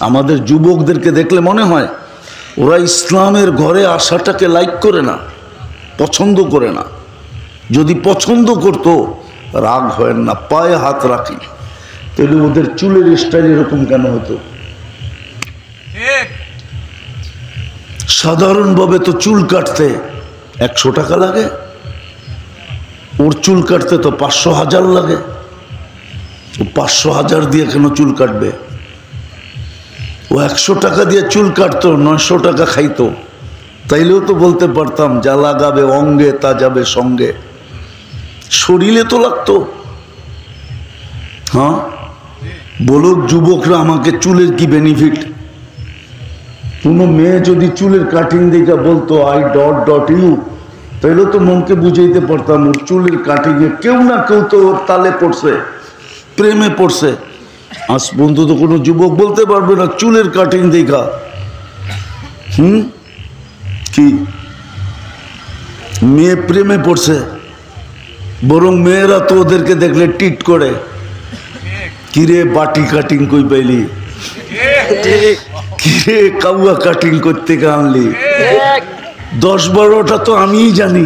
আমাদের যুবকদেরকে দেখলে মনে হয় ওরা ইসলামের ঘরে আসাটাকে লাইক করে না, পছন্দ করে না। যদি পছন্দ করতো, রাগ হয় না, পায়ে হাত রাখি, তাহলে ওদের চুলের স্টাইল এরকম কেন হতো? সাধারণভাবে তো চুল কাটতে 100 টাকা লাগে, ওর চুল কাটতে তো 500-1000 লাগে। ও 500-1000 দিয়ে কেন চুল কাটবে? ও 100 টাকা দিয়ে চুল কাটতো, 900 টাকা খাইতো। তাইলেও তো বলতে পারতাম যা লাগাবে অঙ্গে তা যাবে সঙ্গে। শরীরে তো লাগতো। হ্যাঁ, বলো যুবকরা আমাকে, চুলের কি বেনিফিট? কোনো মেয়ে যদি চুলের কাটিং দিকে বলতো I.U, তাইলে তো মনকে বুঝাইতে পারতাম ওর চুলের কাটিংয়ে কেউ না কেউ তো ওর তালে পড়ছে, প্রেমে পড়ছে। আজ বন্ধু তো কোনো যুবক বলতে পারবে না চুলের কাটিং দেখা কি মেয়ে প্রেমে পড়ছে। বরং মেয়েরা তো ওদেরকে দেখলে টিট করে, কিরে বাটি কাটিং কই পাইলি, কিরে কাউয়া কাটিং করতে আনলি। 10-12টা তো আমিই জানি।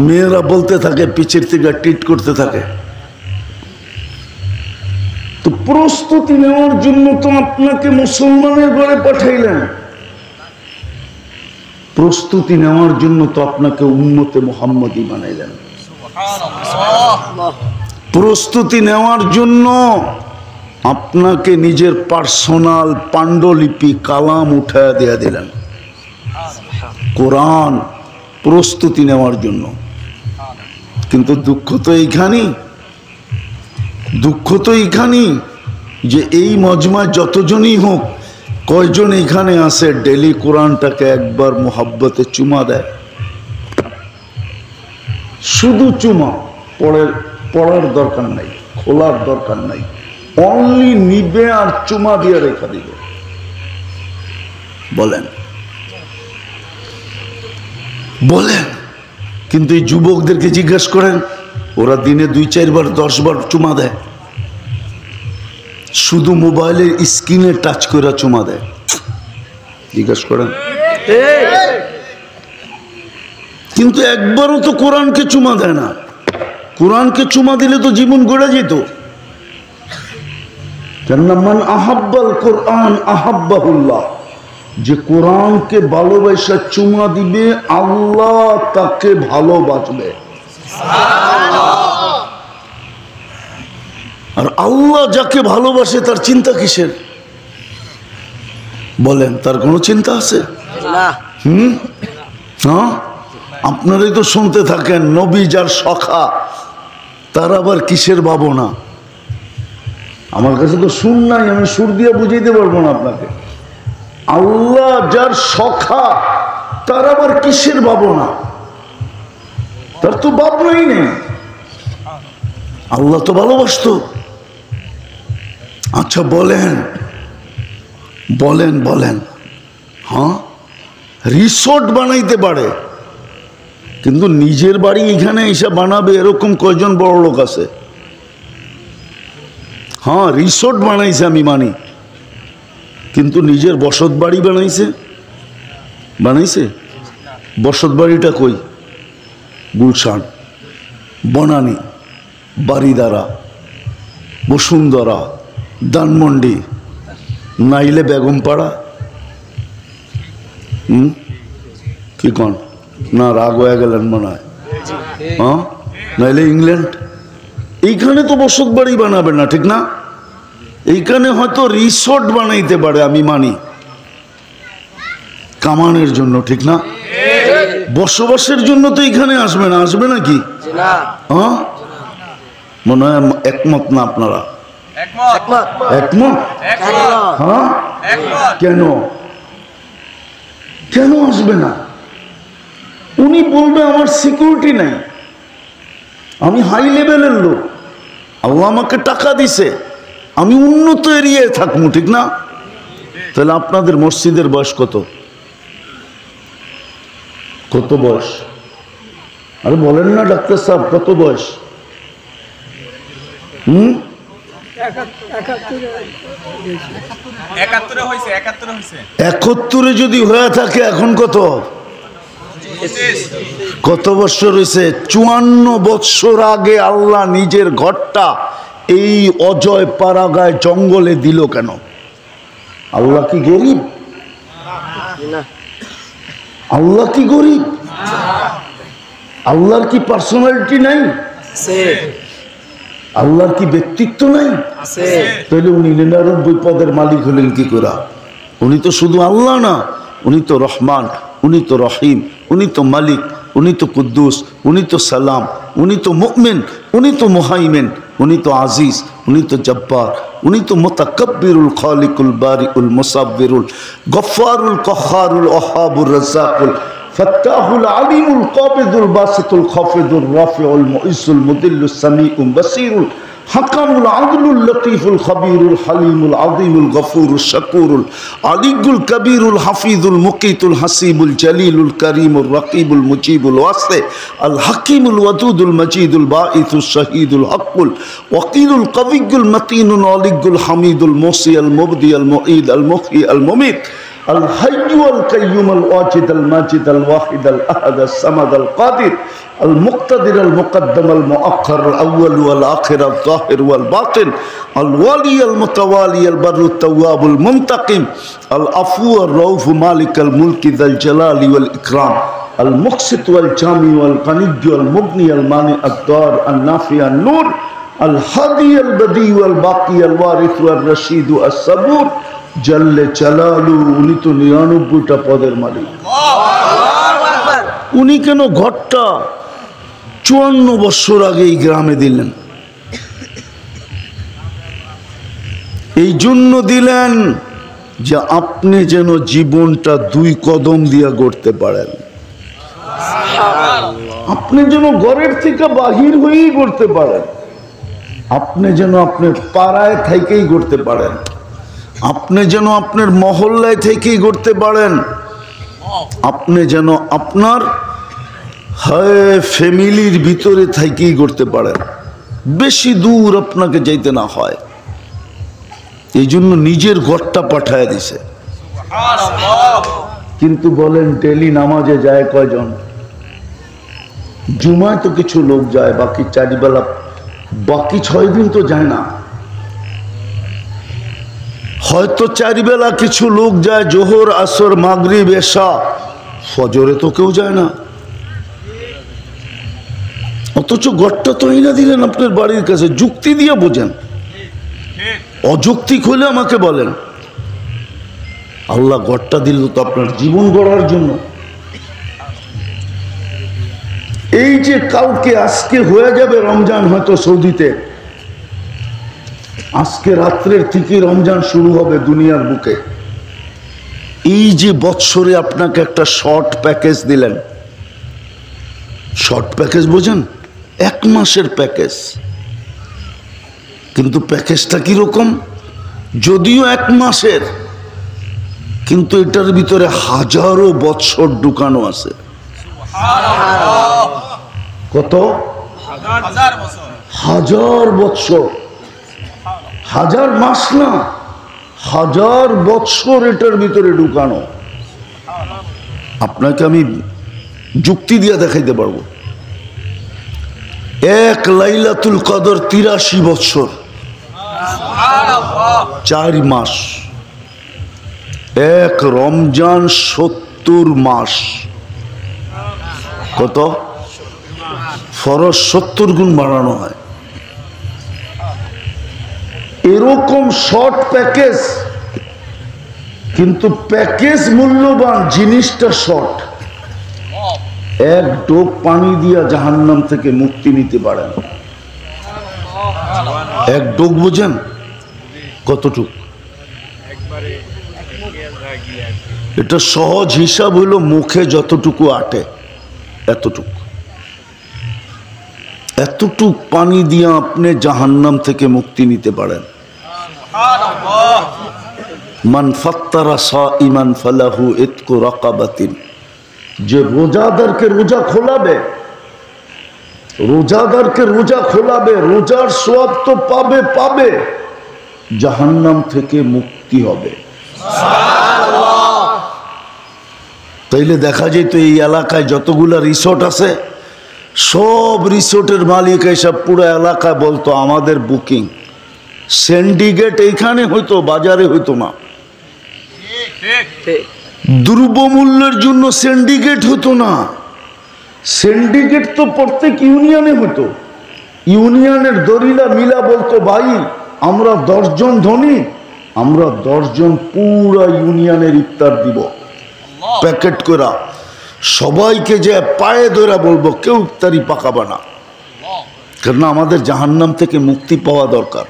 মেয়েরা বলতে থাকে পিছের থেকে টিট করতে থাকে। তো প্রস্তুতি নেওয়ার জন্য তো আপনাকে মুসলমানের ঘরে পাঠাইলেন, প্রস্তুতি নেওয়ার জন্য তো আপনাকে উম্মতে মুহাম্মদী বানাইলেন, প্রস্তুতি নেওয়ার জন্য আপনাকে নিজের পার্সোনাল পাণ্ডুলিপি কালাম উঠায় দেয়া দিলেন, কোরআন, প্রস্তুতি নেওয়ার জন্য। কিন্তু দুঃখ তো এইখানেই, দুঃখ তো এইখানেই যে এই মজমা যতজনই হোক, কয়জন এখানে আসে ডেলি কোরআনটাকে একবার মোহাব্বতে চুমা দেয়? শুধু চুমা, পড়ার দরকার নাই, খোলার দরকার নাই, অনলি নিবে আর চুমা দিয়ে রেখা দিবে। বলেন বলেন। কিন্তু এই যুবকদেরকে জিজ্ঞেস করেন, ওরা দিনে 2-4 বার 10 বার চুমা দেয়, শুধু মোবাইলের স্ক্রিনে টাচ করে চুমা দেয়। জিজ্ঞেস করেন। কিন্তু একবারও তো কোরআনকে চুমা দেয় না। কোরআনকে চুমা দিলে তো জীবন গড়ে যেত। মান আহাব্বাল কোরআন আহাব্বাহুল্লাহ, যে কোরআনকে ভালোবাসা চুমা দিবে আল্লাহ তাকে ভালোবাসবে। আর আল্লাহ যাকে ভালোবাসে তার চিন্তা কিসের? বলেন, তার কোনো চিন্তা আছে? হ্যাঁ, আপনারাই তো শুনতে থাকেন নবী যার সখা তার আবার কিসের ভাবনা। আমার কাছে তো সুর নাই, আমি সুর দিয়ে বুঝাইতে পারবো না আপনাকে। আল্লাহ যার সখা তার আবার কিসের ভাবনা? তার তো ভাবনাই নেই। আল্লাহ তো ভালোবাসতো। আচ্ছা বলেন বলেন বলেন, হ্যাঁ, রিসোর্ট বানাইতে পারে, কিন্তু নিজের বাড়ি এখানে এসে বানাবে এরকম কয়জন বড় লোক আছে? হ্যাঁ, রিসোর্ট বানাইছে আমি মানি, কিন্তু নিজের বসত বাড়ি বানাইছে? বসত বাড়িটা কই? গুলশান, বনানী, বারিদারা, বসুন্ধরা, ধানমন্ডি, নাইলে বেগমপাড়া। কি কন না, রাগ হয়ে গেলেন মনে হয়? হ্যাঁ, নাইলে ইংল্যান্ড। এইখানে তো বসত বাড়ি বানাবে না, ঠিক না? এইখানে হয়তো রিসোর্ট বানাইতে পারে আমি মানি, কামানের জন্য, ঠিক না? বসবাসের জন্য তো এইখানে আসবে না। আসবে নাকি? হ্যাঁ, মনে হয় একমত না আপনারা? একমত? হ্যাঁ, কেন কেন আসবে না? উনি বলবে আমার সিকিউরিটি নাই, আমি হাই লেভেলের লোক, আল্লাহ আমাকে টাকা দিছে, আমি উন্নত এরিয়ায় থাকবো, ঠিক না? তাহলে আপনাদের মসজিদের বয়স কত? কত বয়স? আরে বলেন না ডাক্তার সাহেব, কত বয়স? 71 যদি হয়ে থাকে, এখন কত বৎসর হয়েছে? 54 বৎসর আগে আল্লাহ নিজের ঘরটা এই অজয় পাড়াগায় জঙ্গলে দিল কেন? আল্লাহ কি গরিব? আল্লাহ কি গরিব? আল্লাহর কি পার্সোনালিটি নাই? আল্লাহর কি ব্যক্তিত্ব নাই? আছে। তাহলে উনি 99 পদের মালিক হলেন কি করে? উনি তো শুধু আল্লাহ না, উনি তো রহমান, উনি তো রহিম, উনি তো মালিক, উনি তো কুদ্দুস, উনি তো সালাম, উনি তো মুমিন, উনি তো মুহাইমিন, উনি তো আজিজ, উনি তো জব্বার, উনি তো মুতাকাব্বিরুল খালিকুল বারিউল মুসাব্বিরুল গফফারুল কহ্হারুল ওয়াহাবুর রাজ্জাকুল ফাত্তাহুল আলিমুল কাবিদুল বাসিতুল খাফিদুর রাফিউল মুইসুল মুদিল্লুস সামিউল বাসিরুল হাকামুল আদলুল লতীফুল খবীরুল হালিমুল আযীমুল গফুরুল শাকুরুল আলিয়ুল কবীরুল হাফিজুল মুকিতুল হাসিবুল জলিলুল করিমুল রকিবুল মুজিবুল ওয়াসি আল হাকিমুল ওয়াদুদুল মজিদুল বাঈসুল শহীদুল হকুল ওয়াকিলুল কবিয়ুল মতিনুল আলিয়ুল হামিদুল মুসি আল মুবদি আল মুঈদ আল মুহয়ি আল মুমীত الحي القيوم الواجد الماجد الواحد الأحد الصمد القادر المقتدر المقدم المؤخر الأول والآخر الظاهر والباطن الوالي المتوالي البر التواب المنتقم العفو الرؤوف مالك الملك ذا الجلال والإكرام المقسط والجامع والغني والمغني المانع الضار النافع النور الهادي البديع والباقي الوارث والرشيد الصبور জাল্লে চালালু। উনি তো 99টা পদের মালিক। উনি কেন ঘরটা 54 বছর আগে এই গ্রামে দিলেন? এই জন্য দিলেন যে আপনি যেন জীবনটা 2 কদম দিয়া গড়তে পারেন, আপনি যেন ঘরের থেকে বাহির হয়েই গড়তে পারেন, আপনি যেন আপনার পাড়ায় থেকেই গড়তে পারেন, আপনি যেন আপনার মহল্লায় থেকেই গড়তে পারেন, আপনি যেন আপনার ফ্যামিলির ভিতরে থেকেই গড়তে পারেন, বেশি দূর আপনাকে যাইতে না হয়। এই জন্য নিজের ঘরটা পাঠায় দিছে। কিন্তু বলেন ডেলি নামাজে যায় কয়জন? জুমায় তো কিছু লোক যায়, বাকি 4 বেলা, বাকি 6 দিন তো যায় না। হয়তো 4 বেলা কিছু লোক যায়, জোহর আসর মাগরিব এশা, ফজরে তো কেউ যায় না। অথচ ঘরটা তো এনে দিলেন আপনার বাড়ির কাছে, যুক্তি দিয়ে বোঝেন। অযৌক্তিক হলে আমাকে বলেন। আল্লাহ ঘরটা দিল তো আপনার জীবন গড়ার জন্য। এই যে কালকে আজকে হয়ে যাবে রমজান, হয়তো সৌদিতে আজকে রাত্রের থেকে রমজান শুরু হবে দুনিয়ার বুকে। এই যে বৎসরে আপনাকে একটা শর্ট প্যাকেজ দিলেন, শর্ট প্যাকেজ বোঝেন, 1 মাসের প্যাকেজ। কিন্তু প্যাকেজটা কিরকম? যদিও 1 মাসের, কিন্তু এটার ভিতরে হাজারো বৎসর ঢুকানো আছে। কত? 1000 বৎসর, 1000 মাস না, 1000 বৎসর এটার ভিতরে ঢুকানো। আপনাকে আমি যুক্তি দিয়ে দেখাইতে পারবো। 1 লাইলাতুল কদর 83 বৎসর, 4 মাস। 1 রমজান 70 মাস। কত? ফরজ 70 গুণ বাড়ানো হয়। এরকম শর্ট প্যাকেজ, কিন্তু প্যাকেজ মূল্যবান, জিনিসটা শর্ট। 1 ডোক পানি দিয়া জাহান্নাম থেকে মুক্তি নিতে পারেন। 1 ডোক বোঝেন কতটুক? এটা সহজ হিসাব হইল মুখে যতটুকু আটে এতটুকু। এতটুক পানি দিয়ে আপনি জাহান্নাম থেকে মুক্তি নিতে পারেন। মান ফাত্তারা সাইমান ফালাহু ইতকু রাকাবাতিন। যে রোজাদারকে রোজা খোলাবে, রোজাদারকে রোজা খোলাবে, রোজার সওয়াব তো পাবে পাবে, জাহান্নাম থেকে মুক্তি হবে। তাইলে দেখা যেত এই এলাকায় যতগুলা রিসোর্ট আছে, সব রিসোর্টের মালিক এসব পুরো এলাকায় বলতো আমাদের বুকিং। সিন্ডিকেট এইখানে হইতো, বাজারে হইতো না। দ্রব্যমূল্যের জন্য সিন্ডিকেট হতো না, সিন্ডিকেট তো প্রত্যেক ইউনিয়নে হতো। ইউনিয়নের দরিলা মিলা বলতো, ভাই আমরা 10 জন ধনী, আমরা 10 জন পুরা ইউনিয়নের ইফতার দিব প্যাকেট করা, সবাইকে যে পায়ে ধরে বলবো কেউ ইফতারি পাকাবা না, কারণ আমাদের জাহান্নাম থেকে মুক্তি পাওয়া দরকার।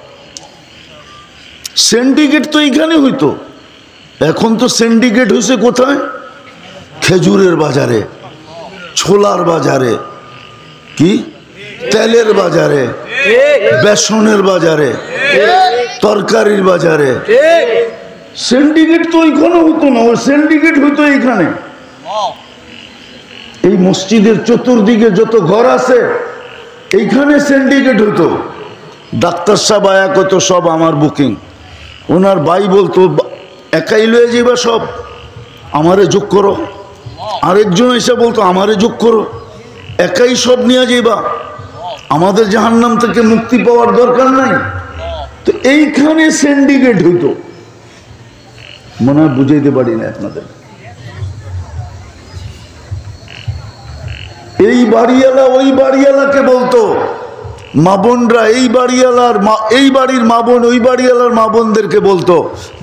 সিন্ডিকেট তো এইখানে হইতো, এখন তো সিন্ডিকেট হয়েছে কোথায়? খেজুরের বাজারে, ছোলার বাজারে, কি তেলের বাজারে, বেসনের বাজারে, তরকারির বাজারে। সিন্ডিকেট তো ওইখানে হতো না, ওই সিন্ডিকেট হইতো এইখানে। এই মসজিদের চতুর্দিকে যত ঘর আছে এইখানে সিন্ডিকেট হইতো। ডাক্তার সাহেব আয়া কত সব আমার বুকিং, ওনার ভাই বলতো একাই লয়ে যাইবা সব, আমারে যোগ করো। আরেকজন এসে বলতো আমারে যোগ করো, একাই সব নিয়ে যাইবা, আমাদের জাহান্নাম থেকে মুক্তি পাওয়ার দরকার নাই। তো এইখানে সিন্ডিকেট হইতো, মনে হয় বুঝাইতে পারি না আপনাদের। এই বাড়িওয়ালা ওই বাড়িওয়ালাকে বলতো, মা বোনরা এই বাড়িওয়ালার এই বাড়ির মা বোন ওই বাড়িওয়ালার মা বোনদেরকে বলতো,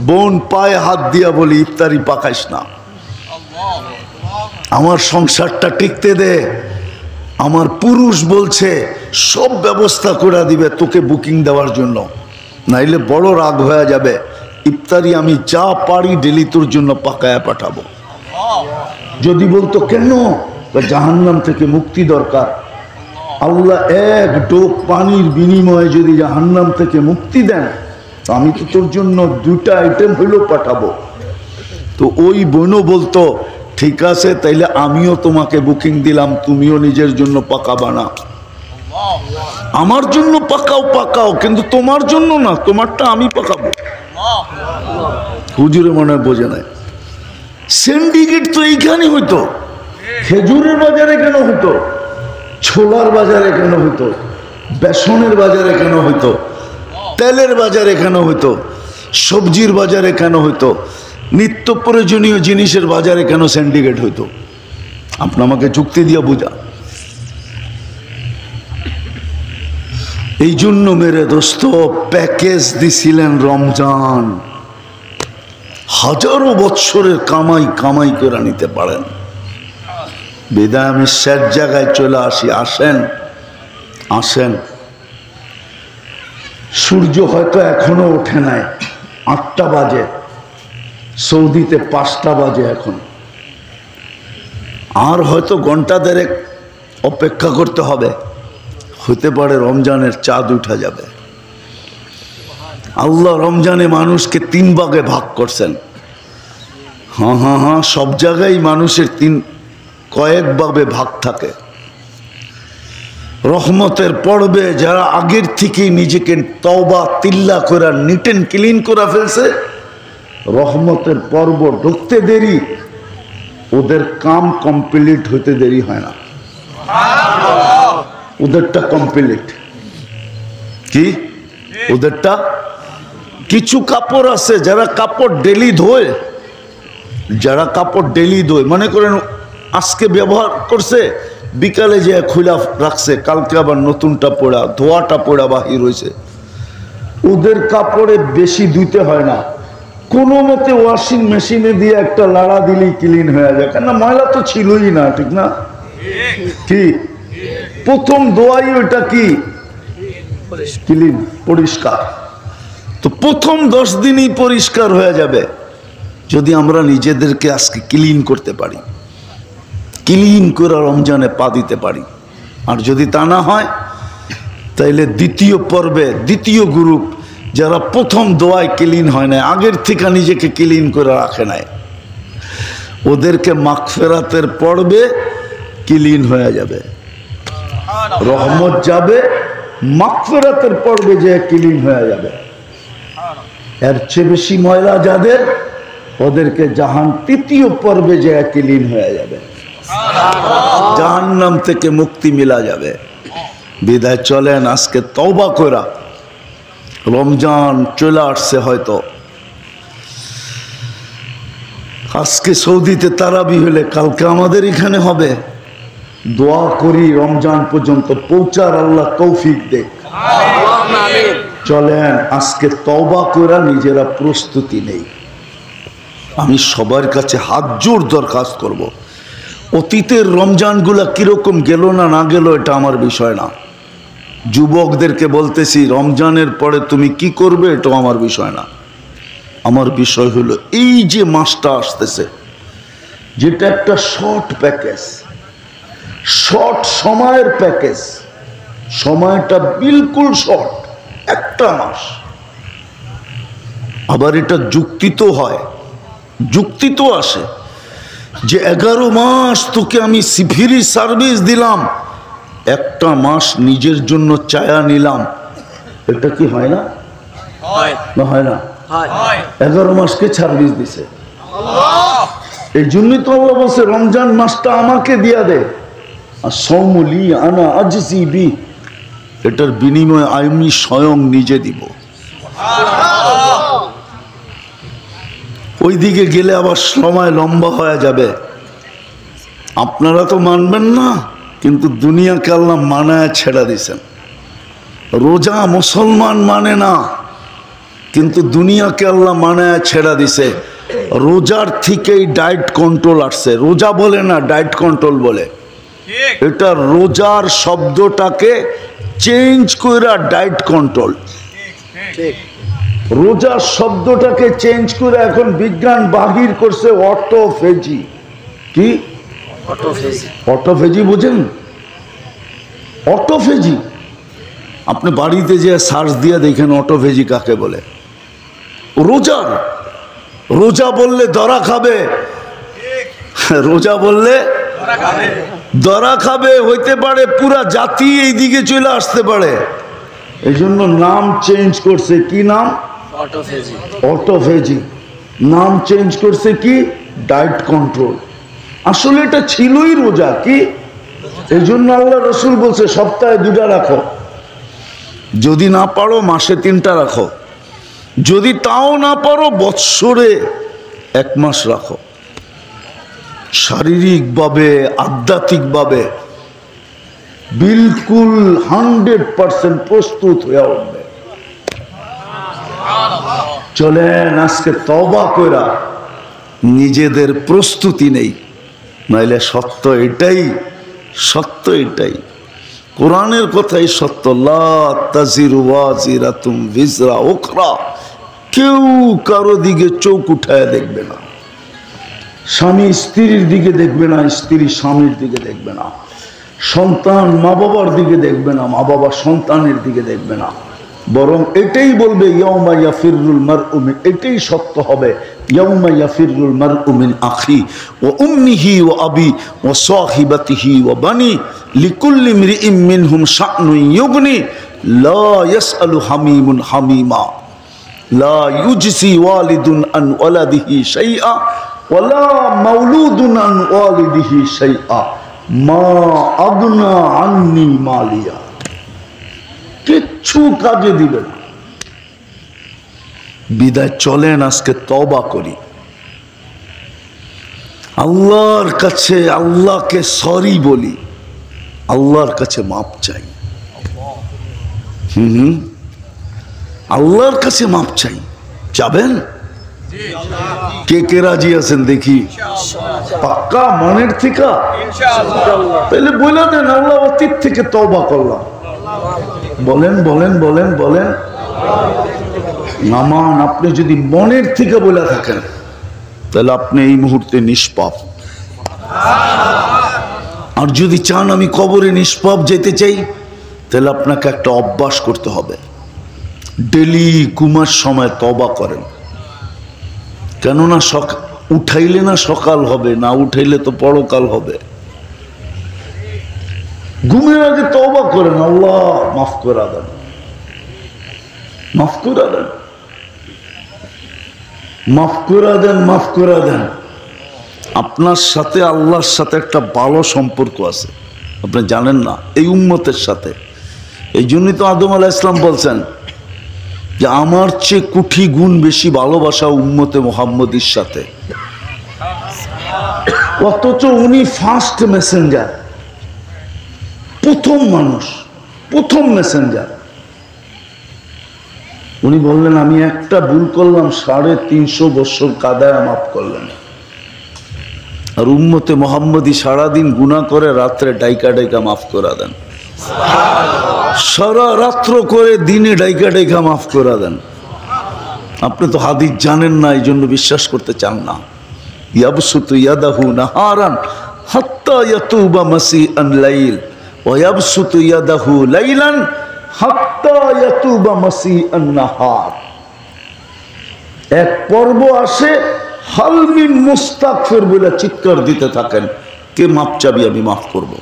বোন পায়ে হাত দিয়া বলি ইফতারি পাকাইস না, আমার সংসারটা টিকতে দে। আমার পুরুষ বলছে সব ব্যবস্থা করে দিবে তোকে বুকিং দেওয়ার জন্য, নাইলে বড় রাগ হয়ে যাবে। ইফতারি আমি যা পারি ডেলি তোর জন্য পাকায়া পাঠাবো। যদি বলতো কেন, জাহান্নাম থেকে মুক্তি দরকার, আল্লাহ এক ডোক পানির বিনিময়ে যদি জাহান্নাম থেকে মুক্তি দেন, তো আমি তো তোর জন্য 2টা আইটেম হইলেও পাঠাবো। তো ওই বোনও বলতো ঠিক আছে, তাইলে আমিও তোমাকে বুকিং দিলাম, তুমিও নিজের জন্য পাকাবা না, আমার জন্য পাকাও পাকাও, কিন্তু তোমার জন্য না, তোমারটা আমি পাকাবো। হুজুরে মনে হয় বোঝে নাই। সিন্ডিকেট তো এইখানে হইতো, খেজুরের বাজারে কেন হতো, ছোলার বাজারে কেন হতো, বেসনের বাজারে কেন হইতো, তেলের বাজারে কেন হইতো, সবজির বাজারে কেন হইতো, নিত্য প্রয়োজনীয় জিনিসের বাজারে কেন সিন্ডিকেট হইতো? আপনি আমাকে যুক্তি দিয়ে বুঝা। এই জন্য মেরে দোস্ত প্যাকেজ দিছিলেন রমজান, হাজারো বৎসরের কামাই কামাই করে নিতে পারেন। বিদায় আমি শেষ জায়গায় চলে আসি। আসেন আসেন, সূর্য হয়তো এখনো ওঠে নাই, 8টা বাজে, সৌদিতে 5টা বাজে এখন, আর হয়তো ঘন্টা 1.5 অপেক্ষা করতে হবে, হতে পারে রমজানের চাঁদ উঠা যাবে। আল্লাহ রমজানে মানুষকে 3 ভাগে ভাগ করছেন। হ্যাঁ, সব জায়গায় মানুষের কয়েকভাবে ভাগ থাকে। রহমতের পর্বে যারা আগের থেকেই নিজেকে তওবা তিল্লা করে নিট এন্ড ক্লিন করে ফেলছে, রহমতের পর্ব ঢুকতে দেরি, ওদের কাম কমপ্লিট হইতে দেরি হয় না, ওদেরটা কমপ্লিট। কি ওদেরটা? কিছু কাপড় আছে যারা কাপড় ডেলি ধোয়, যারা কাপড় ডেলি ধোয়, মনে করেন আজকে ব্যবহার করছে, বিকালে যে খুলা রাখছে, কালকে আবার নতুনটা পড়া, ধোয়াটা পড়া বাহির হয়েছে, ওদের কাপড়ে বেশি ধুইতে হয় না, কোনো মতে ওয়াশিং মেশিনে দিয়ে একটা লাড়া দিলেই ক্লিন হয়ে যায়, কেন ময়লা তো ছিলই না, ঠিক না? কি প্রথম দোয়াই ওইটা কি ক্লিন, পরিষ্কার। তো প্রথম 10 দিনই পরিষ্কার হয়ে যাবে যদি আমরা নিজেদেরকে আজকে ক্লিন করতে পারি, ক্লিন করে রমজানে পা দিতে পারি। আর যদি তা না হয়, তাইলে দ্বিতীয় পর্বে দ্বিতীয় গ্রুপ যারা প্রথম দোয়ায় ক্লিন হয় না, আগের থেকে নিজেকে ক্লিন করে রাখে নাই, ওদেরকে মাগফিরাতের পর্বে ক্লিন হয়ে যাবে, রহমত যাবে, মাগফিরাতের পর্বে যে ক্লিন হয়ে যাবে। এর চেয়ে বেশি ময়লা যাদের, ওদেরকে জাহান তৃতীয় পর্বে যে ক্লিন হয়ে যাবে, জাহান্নাম থেকে মুক্তি মিলা যাবে। বিদায় চলেন আজকে তওবা করা, রমজান চলে আসছে, হয়তো আজকে সৌদিতে তারাবি হলে কালকে আমাদের এখানে হবে, দোয়া করি রমজান পর্যন্ত পৌঁছার আল্লাহ তৌফিক দেখ। আল্লাহুম্মা আমিন। চলেন আজকে তওবা করে নিজেরা প্রস্তুতি নেই। আমি সবার কাছে হাত জোর দরখাস্ত করব, অতীতের রমজানগুলা কিরকম গেল না না গেল এটা আমার বিষয় না। যুবকদেরকে বলতেছি রমজানের পরে তুমি কি করবে এটা আমার বিষয় না। আমার বিষয় হলো এই যে মাসটা আসতেছে, যেটা একটা শর্ট প্যাকেজ, শর্ট সময়ের প্যাকেজ, সময়টা বিলকুল শর্ট, একটা মাস। আবার এটা যুক্তি তো হয়, যুক্তি তো আসে যে 11 মাস তোকে আমি ফ্রি সার্ভিস দিলাম, একটা মাস নিজের জন্য চায়া নিলাম, এটা কি হয় না? না হয় না? 11 মাসকে সার্ভিস দিছে। এই জন্যই তো আল্লাহ বলছে রমজান মাসটা আমাকে দিয়া দে, আর সৌমলি আনা আজজি বি, এটার বিনিময়ে আমি স্বয়ং নিজে দিব। ওইদিকে গেলে আবার সময় লম্বা হয়ে যাবে। আপনারা তো মানবেন না, কিন্তু দুনিয়াকে আল্লাহ মানায় ছেড়ে দিছেন। রোজা মুসলমান মানে না, কিন্তু দুনিয়াকে আল্লাহ মানায় ছেড়ে দিছে। রোজার থেকেই ডায়েট কন্ট্রোল আসছে। রোজা বলে না, ডায়েট কন্ট্রোল বলে। এটা রোজার শব্দটাকে চেঞ্জ করে ডায়েট কন্ট্রোল, রোজার শব্দটাকে চেঞ্জ করে এখন বিজ্ঞান বাহির করছে অটোফেজি। কি অটোফেজি বুঝেন? অটোফেজি আপনি বাড়িতে যে সার্চ দিয়ে দেখেন অটোফেজি কাকে বলে। রোজার, রোজা বললে ধরা খাবে, রোজা বললে ধরা খাবে, হইতে পারে পুরা জাতি এই দিকে চলে আসতে পারে। এই জন্য নাম চেঞ্জ করছে। কি নাম? অটোফেজি। অটোফেজি নাম চেঞ্জ করছে কি? Diet control. আসলে এটা ছিলই রোজা। কি এই জন্য আল্লাহ রসুল বলছে সপ্তাহে 2টা রাখো, যদি না পারো মাসে 3টা রাখো, যদি তাও না পারো বৎসরে 1 মাস রাখো। শারীরিকভাবে আধ্যাত্মিকভাবে বিলকুল 100% প্রস্তুত হয়ে উঠবে। চলেন আজকে তওবা কইরা নিজেদের প্রস্তুতি নেই, নাইলে সত্য এটাই, সত্য এটাই, কোরআনের কথাই সত্য। লা তাজিরু ওয়াজিরাতুম বিজরা উখরা, কেউ কারো দিকে চোখ উঠায় দেখবে না। স্বামী স্ত্রীর দিকে দেখবে না, স্ত্রী স্বামীর দিকে দেখবে না, সন্তান মা বাবার দিকে দেখবে না, মা বাবা সন্তানের দিকে দেখবে না, বরং এটাই বলবে ইয়াউমা ইয়াফিরুল মারউ মিন, এটাই সত্য হবে, ইয়াউমা ইয়াফিরুল মারউ মিন আখি ওয়া উম্মিহি ওয়া আবি ওয়া সাহিবাতিহি ওয়া বানি লিকুল্লি ইমরিইম মিনহুম শা'নুন ইউগনি লা ইয়াসআলু হামিমুন হামিমা লা ইউজসি ওয়ালিদুন আন ওয়ালাদিহি শাইআ ওয়ালা মাউলুদুন আন ওয়ালিদিহি শাইআ মা আগনা আন্নি মালিয়া, কিচ্ছু কাজে দিবে না। বিদায় চলেন আজকে তওবা করি, আল্লাহর কাছে আল্লাহকে সরি বলি, আল্লাহর কাছে মাপ চাই। আল্লাহর কাছে মাপ চাই। যাবেন? কে কে রাজি আছেন দেখি? পাক্কা মনের থেকে? তাহলে বলে দেন আল্লাহ অতীত থেকে তওবা করলাম। বলেন বলেন বলেন বলেন। নামান আপনি যদি মনের থেকে বলে থাকেন তাহলে আপনি এই মুহূর্তে নিষ্পাপ। আর যদি চান আমি কবরে নিষ্পাপ যেতে চাই, তাহলে আপনাকে একটা অভ্যাস করতে হবে, ডেলি ঘুমার সময় তওবা করেন। কেননা উঠাইলে না সকাল হবে, না উঠাইলে তো পরকাল হবে। ঘুমের আগে তওবা করেন, আল্লাহ মাফ করে দেন, মাফ করে দেন, মাফ করে দেন, মাফ করে দেন। আপনার সাথে আল্লাহর সাথে একটা ভালো সম্পর্ক আছে, আপনি জানেন না, এই উম্মতের সাথে। এই জন্যই তো আদম আলাইহিস সালাম বলছেন যে আমার চেয়ে কোটি গুণ বেশি ভালোবাসা উম্মতে মুহাম্মদীর সাথে। অথচ উনি ফার্স্ট মেসেঞ্জার, প্রথম মানুষ, প্রথম মেসেঞ্জার। উনি বললেন আমি একটা ভুল করলাম, 350 বছর কাদায় মাফ করলেন। আর উম্মতে মোহাম্মদী সারাদিন গুনাহ করে, রাত্রে ডাইকা ডাইকা মাফ করা দেন। সারা রাত্র করে দিনে ডাইকা ডাইকা মাফ করা দেন। আপনি তো হাদিস জানেন না, এই জন্য বিশ্বাস করতে চান না। ইয়াবসুতু ইয়াদাহু নাহারান হাত্তা ইয়াতুবা মাসিআন লাইল ওয়া ইয়াবসুতু ইয়াদাহু লাইলান হাত্তা ইয়াতুবা মাসিআন নাহার। এক পর্ব আসে, হাল মিন মুস্তাগফির বলে চিৎকার দিতে থাকেন, কে মাপ চাবি, আমি মাফ করব।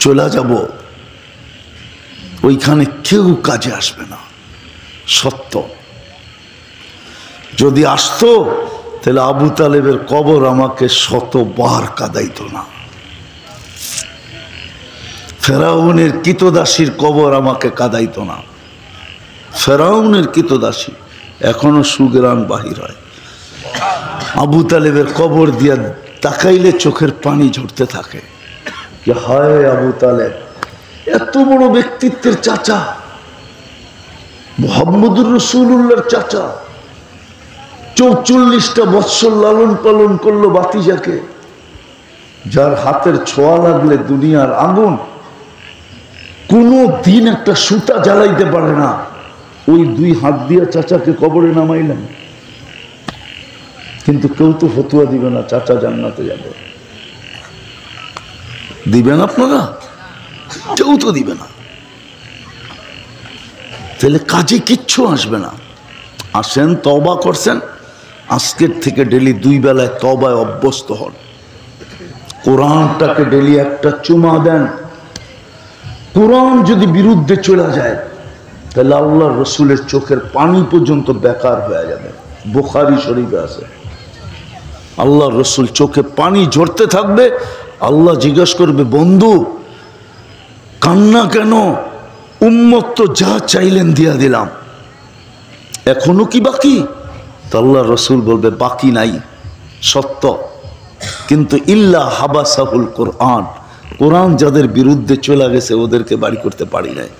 চলে যাব, ওইখানে কেউ কাজে আসবে না। সত্য যদি আসতো তাহলে আবু তালেবের কবর আমাকে 100বার কাঁদাইতো না। ফেরাউনের কৃতদাসীর কবর আমাকে কাঁদাইতো না। ফেরাউনের কৃতদাসী এখনো সুগ্রাণ বাহির হয়। আবু তালেবের কবর দিয়া তাকাইলে চোখের পানি ঝরতে থাকে যে হায় আবু তালেব, এত বড় ব্যক্তিত্বের চাচা, মুহাম্মদুর রাসূলুল্লাহর চাচা, 44টা বৎসর লালন পালন করলো বাতিজাকে, যার হাতের ছোঁয়া লাগলে দুনিয়ার আগুন কোনো দিন একটা সুতা জ্বালাইতে পারে না, ওই 2 হাত দিয়া চাচাকে কবরে নামাইলেন। কিন্তু কেউ তো ফতুয়া দিবে না চাচা জান্নাতে যাবে। দিবেন আপনারা? কেউ তো দিবে না। তাহলে কাজে কিচ্ছু আসবে না। আসেন, তওবা করছেন, আজকের থেকে ডেলি 2 বেলায় তওবায় অভ্যস্ত হন। কোরআনটাকে ডেলি একটা চুমা দেন। কোরআন যদি বিরুদ্ধে চলে যায় তাহলে আল্লাহর রসুলের চোখের পানি পর্যন্ত বেকার হয়ে যাবে। বুখারী শরীফে আছে, আল্লাহর রসুল চোখে পানি ঝরতে থাকবে। আল্লাহ জিজ্ঞাসা করবে, বন্ধু কান্না কেন? উম্মত তো যা চাইলেন দিয়া দিলাম, এখনো কি বাকি? তো আল্লাহ রসুল বলবে বাকি নাই, সত্য, কিন্তু ইল্লা হাবাসাহুল কোরআন, কোরআন যাদের বিরুদ্ধে চলে গেছে ওদেরকে বাড়ি করতে পারি নাই।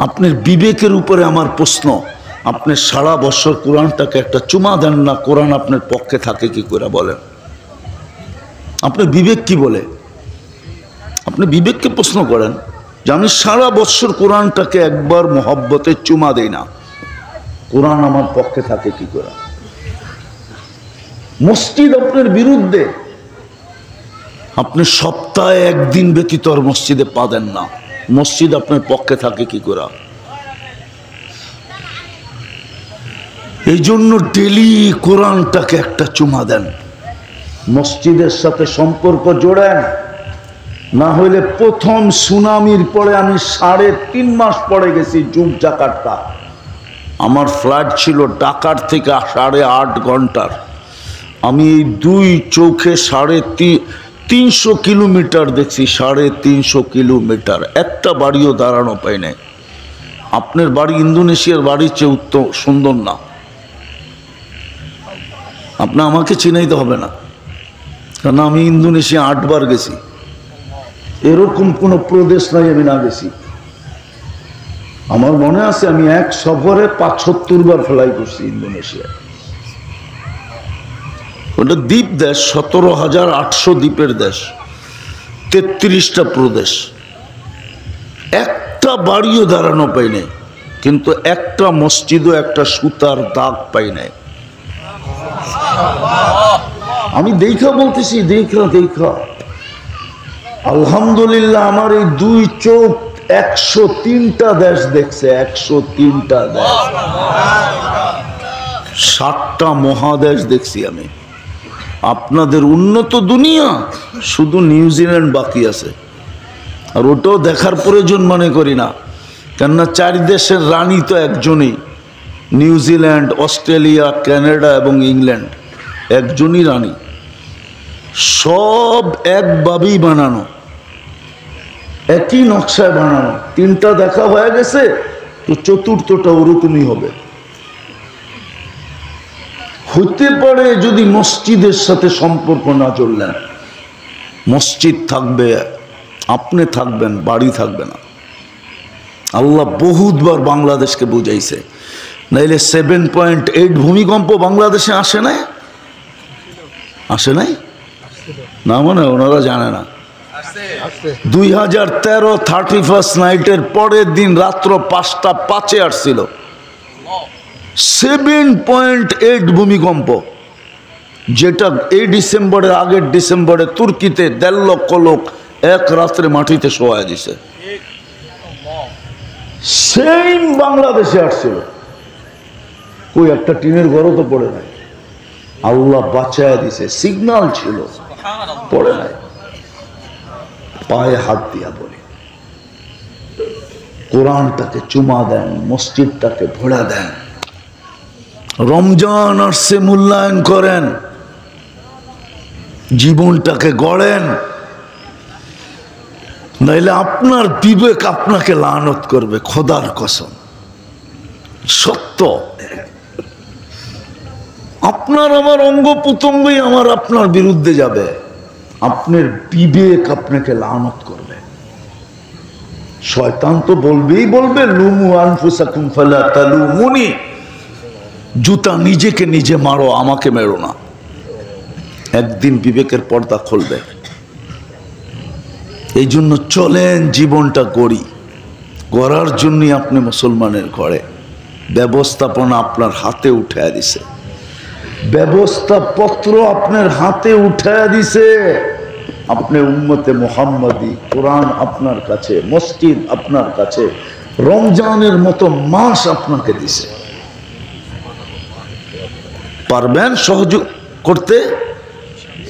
আপনার বিবেকের উপরে আমার প্রশ্ন, আপনি সারা বছর কোরআনটাকে একটা চুমা দেন না, কোরআন আপনার পক্ষে থাকে কি করে বলেন? আপনার বিবেক কি বলে? আপনি বিবেককে প্রশ্ন করেন যে আমি সারা বছর কোরআনটাকে একবার মহব্বতে চুমা দেই না, কোরআন আমার পক্ষে থাকে কি করে? মসজিদ আপনার বিরুদ্ধে, আপনি সপ্তাহে 1 দিন ব্যতীত আর মসজিদে পা দেন না, মসজিদ আপনার পক্ষে থাকে কি করে? এই জন্য ডেলি কোরআনটাকে একটা চুমা দেন, মসজিদের সাথে সম্পর্ক জোড়েন। না হইলে প্রথম সুনামির পরে আমি 3.5 মাস পরে গেছি জাকার্তা। আমার ফ্লাইট ছিল ঢাকার থেকে 8.5 ঘন্টার। আমি এই 2 চোখে 350 কিলোমিটার দেখছি, 350 কিলোমিটার, একটা বাড়িও দাঁড়ানো পাই নাই। আপনার বাড়ি ইন্দোনেশিয়ার বাড়ির চেয়ে উত্তম সুন্দর না। আপনি আমাকে চিনাইতে হবে না, কারণ আমি ইন্দোনেশিয়া 8 বার গেছি। এরকম কোনো প্রদেশ নাই আমি না গেছি। আমার মনে আছে আমি এক সফরে 75 বার ফ্লাই করছি ইন্দোনেশিয়ায়। ওটা দ্বীপ দেশ, 17,800 দ্বীপের দেশ, 33টা প্রদেশ, একটা বাড়িও দাঁড়ানো পাই নাই, কিন্তু একটা মসজিদও একটা সুতার দাগ পাই নাই। আমি দেখা বলতেছি, দেখা আলহামদুলিল্লাহ আমার এই 2 চোখ 103টা দেশ দেখছে, 103টা দেশ, 7টা মহাদেশ দেখছি আমি। আপনাদের উন্নত দুনিয়া, শুধু নিউজিল্যান্ড বাকি আছে, আর ওটাও দেখার প্রয়োজন মনে করি না, কেননা 4 দেশের রানী তো একজনই, নিউজিল্যান্ড, অস্ট্রেলিয়া, কানাডা এবং ইংল্যান্ড, একজনই রানী, সব একভাবেই বানানো, একই নকশায় বানানো। 3টা দেখা হয়ে গেছে, তো 4র্থটা ওরকমই হবে। হতে পারে যদি মসজিদের সাথে সম্পর্ক না চললেন, মসজিদ থাকবে আপনি থাকবেন, বাড়ি থাকবে না। আল্লাহ বহুতবার বাংলাদেশকে বুঝাইছে, নাইলে 7.8 ভূমিকম্প বাংলাদেশে আসে নাই? আসে নাই না, মানে ওনারা জানে না। 2013 31 নাইটের পরের দিন রাত্র 5টা 5 আসছিল 7.8 ভূমিকম্প, যেটা এই ডিসেম্বরের আগের ডিসেম্বরে তুর্কিতে 1.5 লক্ষ লোক এক রাত্রে মাটিতে শোয়া দিছে। সেম বাংলাদেশে আসছিল, কই একটা টিনের ঘরও তো পড়ে নাই। আল্লাহ বাঁচায় দিছে, সিগন্যাল ছিল, পড়ে নাই। পায়ে হাত দিয়া বলে, কোরআনটাকে চুমা দেন, মসজিদটাকে ভোড়া দেন, রমজান আসছে মূল্যায়ন করেন, জীবনটাকে গড়েন, নাইলে আপনার বিবেক আপনাকে লানত করবে। খোদার কসম, সত্য। আপনার আমার অঙ্গ প্রত্যঙ্গই আমার আপনার বিরুদ্ধে যাবে, আপনার বিবেক আপনাকে লানত করবে। শয়তান তো বলবেই বলবে, লুমু আনফুসাকুম ফালা তালুমুনি, জুতা নিজেকে নিজে মারো, আমাকে মেরো না। একদিন বিবেকের পর্দা খুলবে। এই জন্য চলেন, জীবনটা গড়ি। গড়ার জন্যই আপনি মুসলমানের ঘরে। ব্যবস্থাপনা আপনার হাতে উঠে দিছে, ব্যবস্থাপত্র আপনার হাতে উঠে দিছে। আপনি উম্মতে মুহাম্মাদি, কোরআন আপনার কাছে, মসজিদ আপনার কাছে, রমজানের মতো মাস আপনাকে দিছে। পারবেন সহযোগ করতে,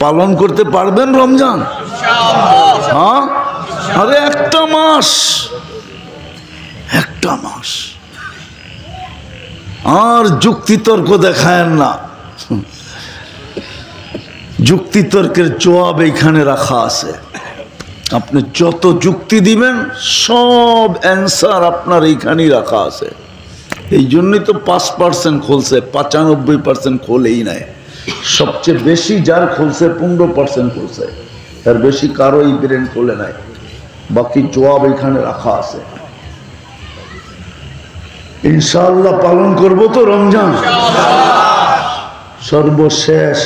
পালন করতে পারবেন রমজান? হ্যাঁ, আরে একটা মাস, একটা মাস। আর যুক্তিতর্ক দেখায়েন না, যুক্তিতর্কের জবাব এইখানে রাখা আছে। আপনি যত যুক্তি দিবেন সব অ্যান্সার আপনার এইখানেই রাখা আছে। এই জন্যই তো 5% খুলছে, 95% খোলেই নাই। সবচেয়ে বেশি যার খুলছে 15% খুলছে, তার বেশি কারোই ব্রেন খোলে নাই। বাকি জবাব এখানে রাখা আছে। ইনশাআল্লাহ পালন করব তো রমজান। সর্বশেষ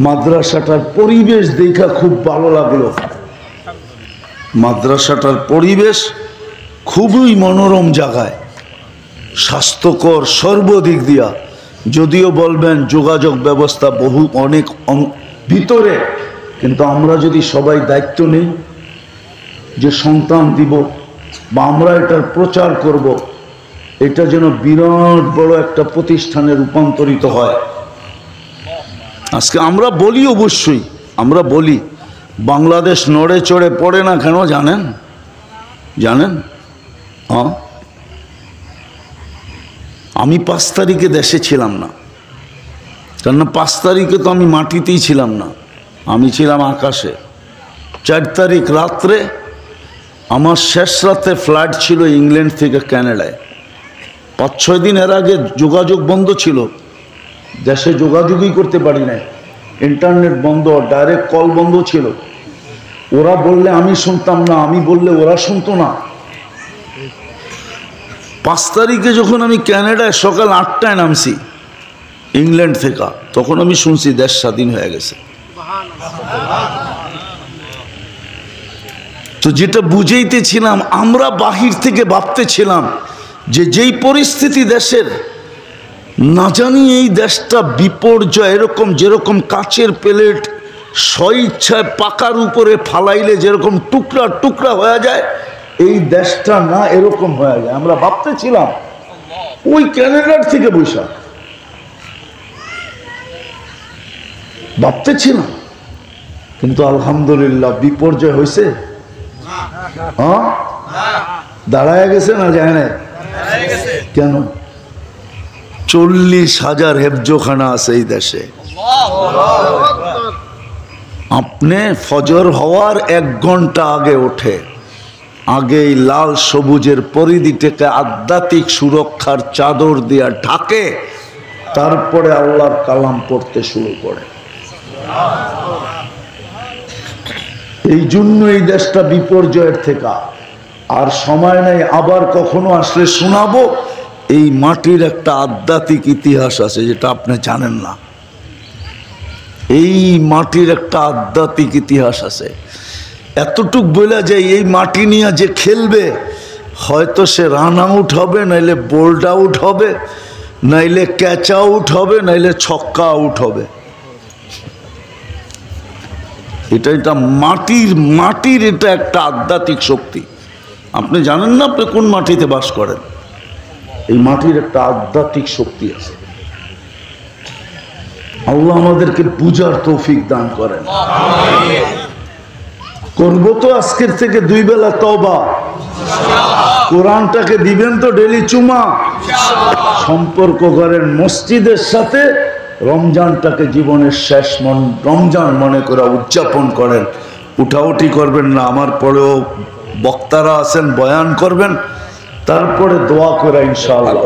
মাদ্রাসাটার পরিবেশ দেখা খুব ভালো লাগলো। মাদ্রাসাটার পরিবেশ খুবই মনোরম জায়গায়, স্বাস্থ্যকর সর্বদিক দিয়া। যদিও বলবেন যোগাযোগ ব্যবস্থা বহু অনেক ভিতরে, কিন্তু আমরা যদি সবাই দায়িত্ব নেই যে সন্তান দিব বা আমরা এটার প্রচার করব, এটা যেন বিরাট বড় একটা প্রতিষ্ঠানে রূপান্তরিত হয়। আজকে আমরা বলি, অবশ্যই আমরা বলি, বাংলাদেশ নড়ে চড়ে পড়ে না কেন জানেন? জানেন? হ্যাঁ, আমি 5 তারিখে দেশে ছিলাম না, কেননা 5 তারিখে তো আমি মাটিতেই ছিলাম না, আমি ছিলাম আকাশে। 4 তারিখ রাত্রে আমার শেষ রাতে ফ্লাইট ছিল ইংল্যান্ড থেকে ক্যানাডায়। 5-6 দিন এর আগে যোগাযোগ বন্ধ ছিল, দেশে যোগাযোগই করতে পারি নাই, ইন্টারনেট বন্ধ, ডাইরেক্ট কল বন্ধ ছিল। ওরা বললে আমি শুনতাম না, আমি বললে ওরা শুনতো না। 5 তারিখে যখন আমি ক্যানাডায় সকাল 8টায় নামছি ইংল্যান্ড থেকে, তখন আমি শুনছি দেশ স্বাধীন হয়ে গেছে। তো যেটা বুঝাইতেছিলাম, আমরা বাহির থেকে ভাবতেছিলাম যে যেই পরিস্থিতি দেশের, না জানি এই দেশটা বিপর্যয়, এরকম যেরকম কাচের প্লেট স্বইচ্ছায় পাকার উপরে ফালাইলে যেরকম টুকরা টুকরা হয়ে যায়, এই দেশটা না এরকম হয়ে যায়। আমরা ভাবতেছিলাম ওই ক্যানাডার থেকে বৈশাখ, ভাবতেছিলাম। কিন্তু আলহামদুলিল্লাহ বিপর্যয় হয়েছে। হ্যাঁ, দাঁড়ায় গেছে না যায় না? কেন? 40,000 হেফজোখানা আছে এই দেশে। আপনি ফজর হওয়ার 1 ঘন্টা আগে ওঠে, আগেই লাল সবুজের পরিধিটাকে আধ্যাত্মিক সুরক্ষার চাদর দিয়া ঢাকে, তারপরে আল্লাহর কালাম পড়তে শুরু করে। এই জন্য এই দেশটা বিপর্যয়ের থেকে। আর সময় নেই, আবার কখনো আসলে শোনাবো। এই মাটির একটা আধ্যাত্মিক ইতিহাস আছে যেটা আপনি জানেন না। এই মাটির একটা আধ্যাত্মিক ইতিহাস আছে। এতটুক বলা যায়, এই মাটি নিয়ে যে খেলবে হয়তো সে রান আউট হবে, নাইলে বোল্ড আউট হবে, নাইলে ক্যাচ আউট হবে, নাইলে ছক্কা আউট হবে। এটা মাটির এটা একটা আধ্যাত্মিক শক্তি। আপনি জানেন না আপনি কোন মাটিতে বাস করেন। এই মাটির একটা আধ্যাত্মিক শক্তি আছে। আল্লাহ আমাদেরকে বুঝার তৌফিক দান করেন। করব তো আজকের থেকে 2 বেলা তওবা। কোরআনটাকে দিবেন তো ডেলি চুমা। সম্পর্ক করেন মসজিদের সাথে। রমজানটাকে জীবনের শেষ রমজান মনে করে উদযাপন করেন। উঠাউঠি করবেন না। আমার পরেও বক্তারা আছেন, বয়ান করবেন, তারপরে দোয়া করা ইনশাআল্লাহ।